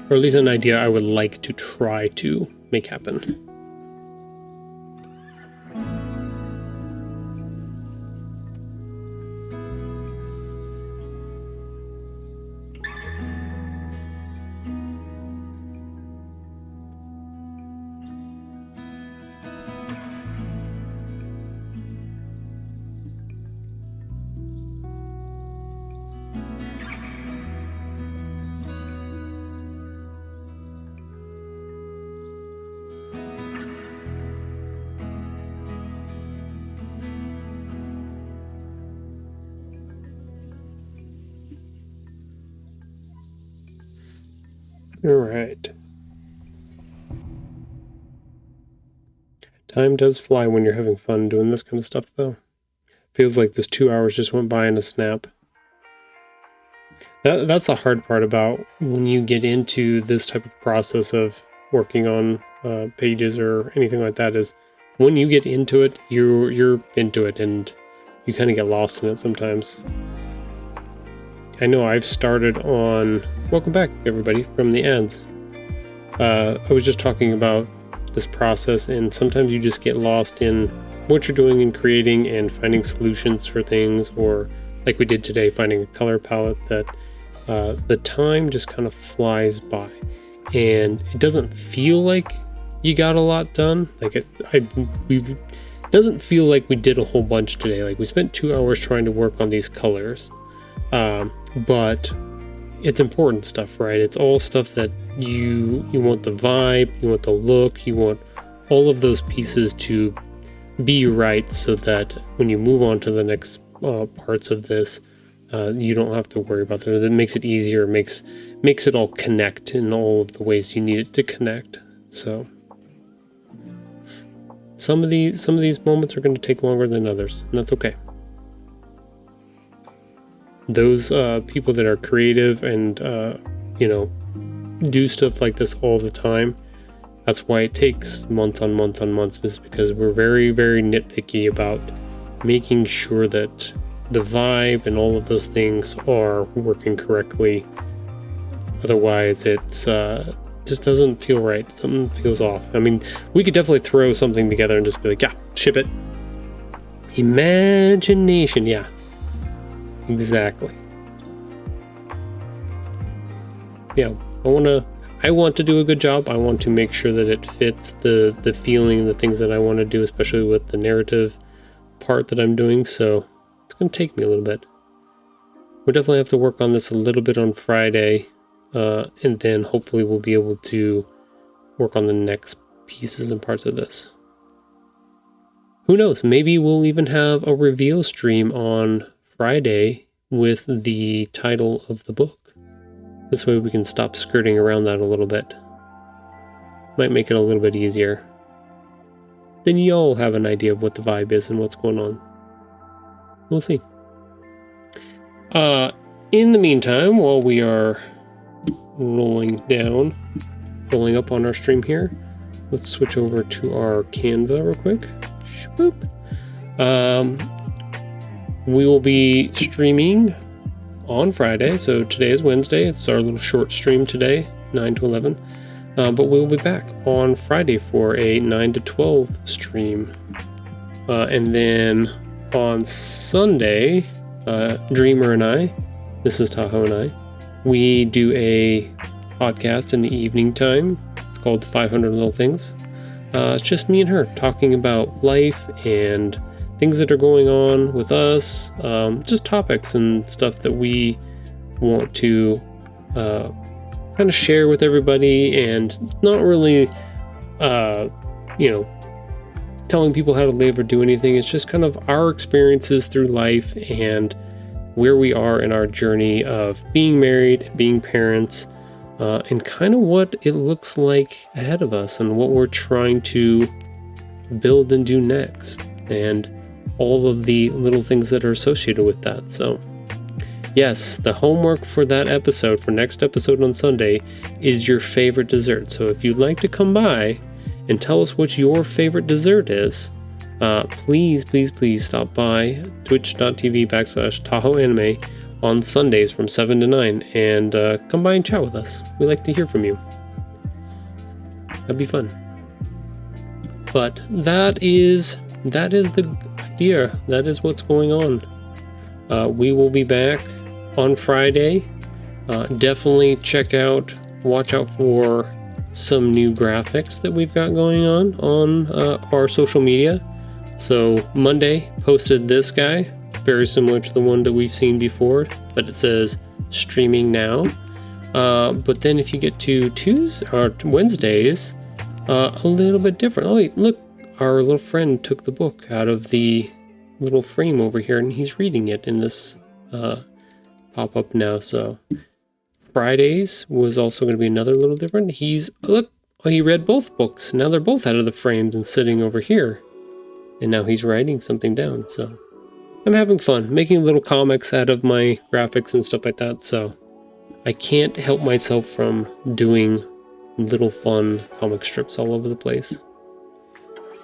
Or at least an idea I would like to try to make happen. All right. Time does fly when you're having fun doing this kind of stuff, though. Feels like this 2 hours just went by in a snap. That's the hard part about when you get into this type of process of working on pages or anything like that, is when you get into it, you're into it, and you kind of get lost in it sometimes. I know I've started on welcome back, everybody, from the ads. I was just talking about this process, and sometimes you just get lost in what you're doing and creating and finding solutions for things, or like we did today, finding a color palette that the time just kind of flies by, and it doesn't feel like you got a lot done. Like it doesn't feel like we did a whole bunch today. Like we spent 2 hours trying to work on these colors, but it's important stuff, right? It's all stuff that you want the vibe, you want the look, you want all of those pieces to be right, so that when you move on to the next parts of this, you don't have to worry about that. That makes it easier, makes it all connect in all of the ways you need it to connect. So some of these moments are going to take longer than others, and that's okay. Those people that are creative and do stuff like this all the time, that's why it takes months on months on months, is because we're very, very nitpicky about making sure that the vibe and all of those things are working correctly. Otherwise, it's just doesn't feel right. Something feels off. I mean, we could definitely throw something together and just be like, yeah, ship it. Imagination, yeah. Exactly. Yeah, I want to do a good job. I want to make sure that it fits the feeling, the things that I want to do, especially with the narrative part that I'm doing. So it's going to take me a little bit. We'll definitely have to work on this a little bit on Friday, and then hopefully we'll be able to work on the next pieces and parts of this. Who knows? Maybe we'll even have a reveal stream on Friday with the title of the book. This way we can stop skirting around that a little bit. Might make it a little bit easier. Then y'all have an idea of what the vibe is and what's going on. We'll see. In the meantime, while we are rolling up on our stream here, let's switch over to our Canva real quick. Boop. We will be streaming on Friday, so today is Wednesday. It's our little short stream today, 9 to 11. But we'll be back on Friday for a 9 to 12 stream. And then on Sunday, Dreamer and I, Mrs. Tahoe and I, we do a podcast in the evening time. It's called 500 Little Things. It's just me and her talking about life and things that are going on with us, just topics and stuff that we want to kind of share with everybody, and not really, telling people how to live or do anything. It's just kind of our experiences through life and where we are in our journey of being married, being parents, and kind of what it looks like ahead of us and what we're trying to build and do next, and all of the little things that are associated with that. So yes, the homework for that episode, for next episode on Sunday, is your favorite dessert. So if you'd like to come by and tell us what your favorite dessert is, please stop by twitch.tv/Tahoe Anime on Sundays from 7 to 9 and come by and chat with us. We like to hear from you. That'd be fun. But that is the idea. That is what's going on. We will be back on Friday. Definitely watch out for some new graphics that we've got going on our social media. So Monday posted this guy, very similar to the one that we've seen before, but it says streaming now. But then if you get to Tuesday or Wednesdays, a little bit different. Oh wait, look, our little friend took the book out of the little frame over here, and he's reading it in this pop-up now. So Fridays was also going to be another little different. He read both books. Now they're both out of the frames and sitting over here, and now he's writing something down. So I'm having fun making little comics out of my graphics and stuff like that. So I can't help myself from doing little fun comic strips all over the place.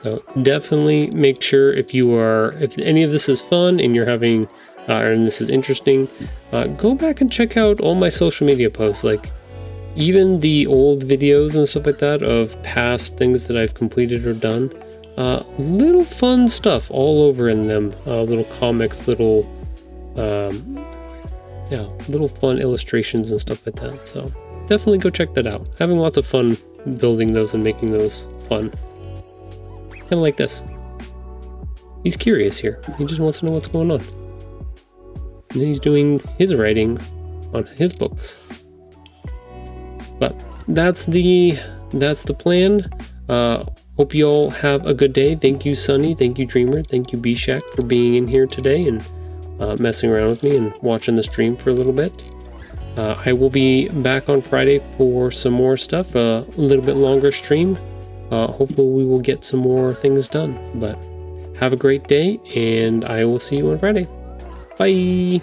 So definitely make sure if any of this is fun and you're having and this is interesting, go back and check out all my social media posts, like even the old videos and stuff like that of past things that I've completed or done. Little fun stuff all over in them, little comics, little little fun illustrations and stuff like that. So definitely go check that out. Having lots of fun building those and making those fun. Kind of like this. He's curious here. He just wants to know what's going on. And then he's doing his writing on his books. But that's the plan. Hope you all have a good day. Thank you, Sunny. Thank you, Dreamer. Thank you, B-Shack, for being in here today and messing around with me and watching the stream for a little bit. I will be back on Friday for some more stuff, a little bit longer stream. Hopefully we will get some more things done. But have a great day, and I will see you on Friday. Bye!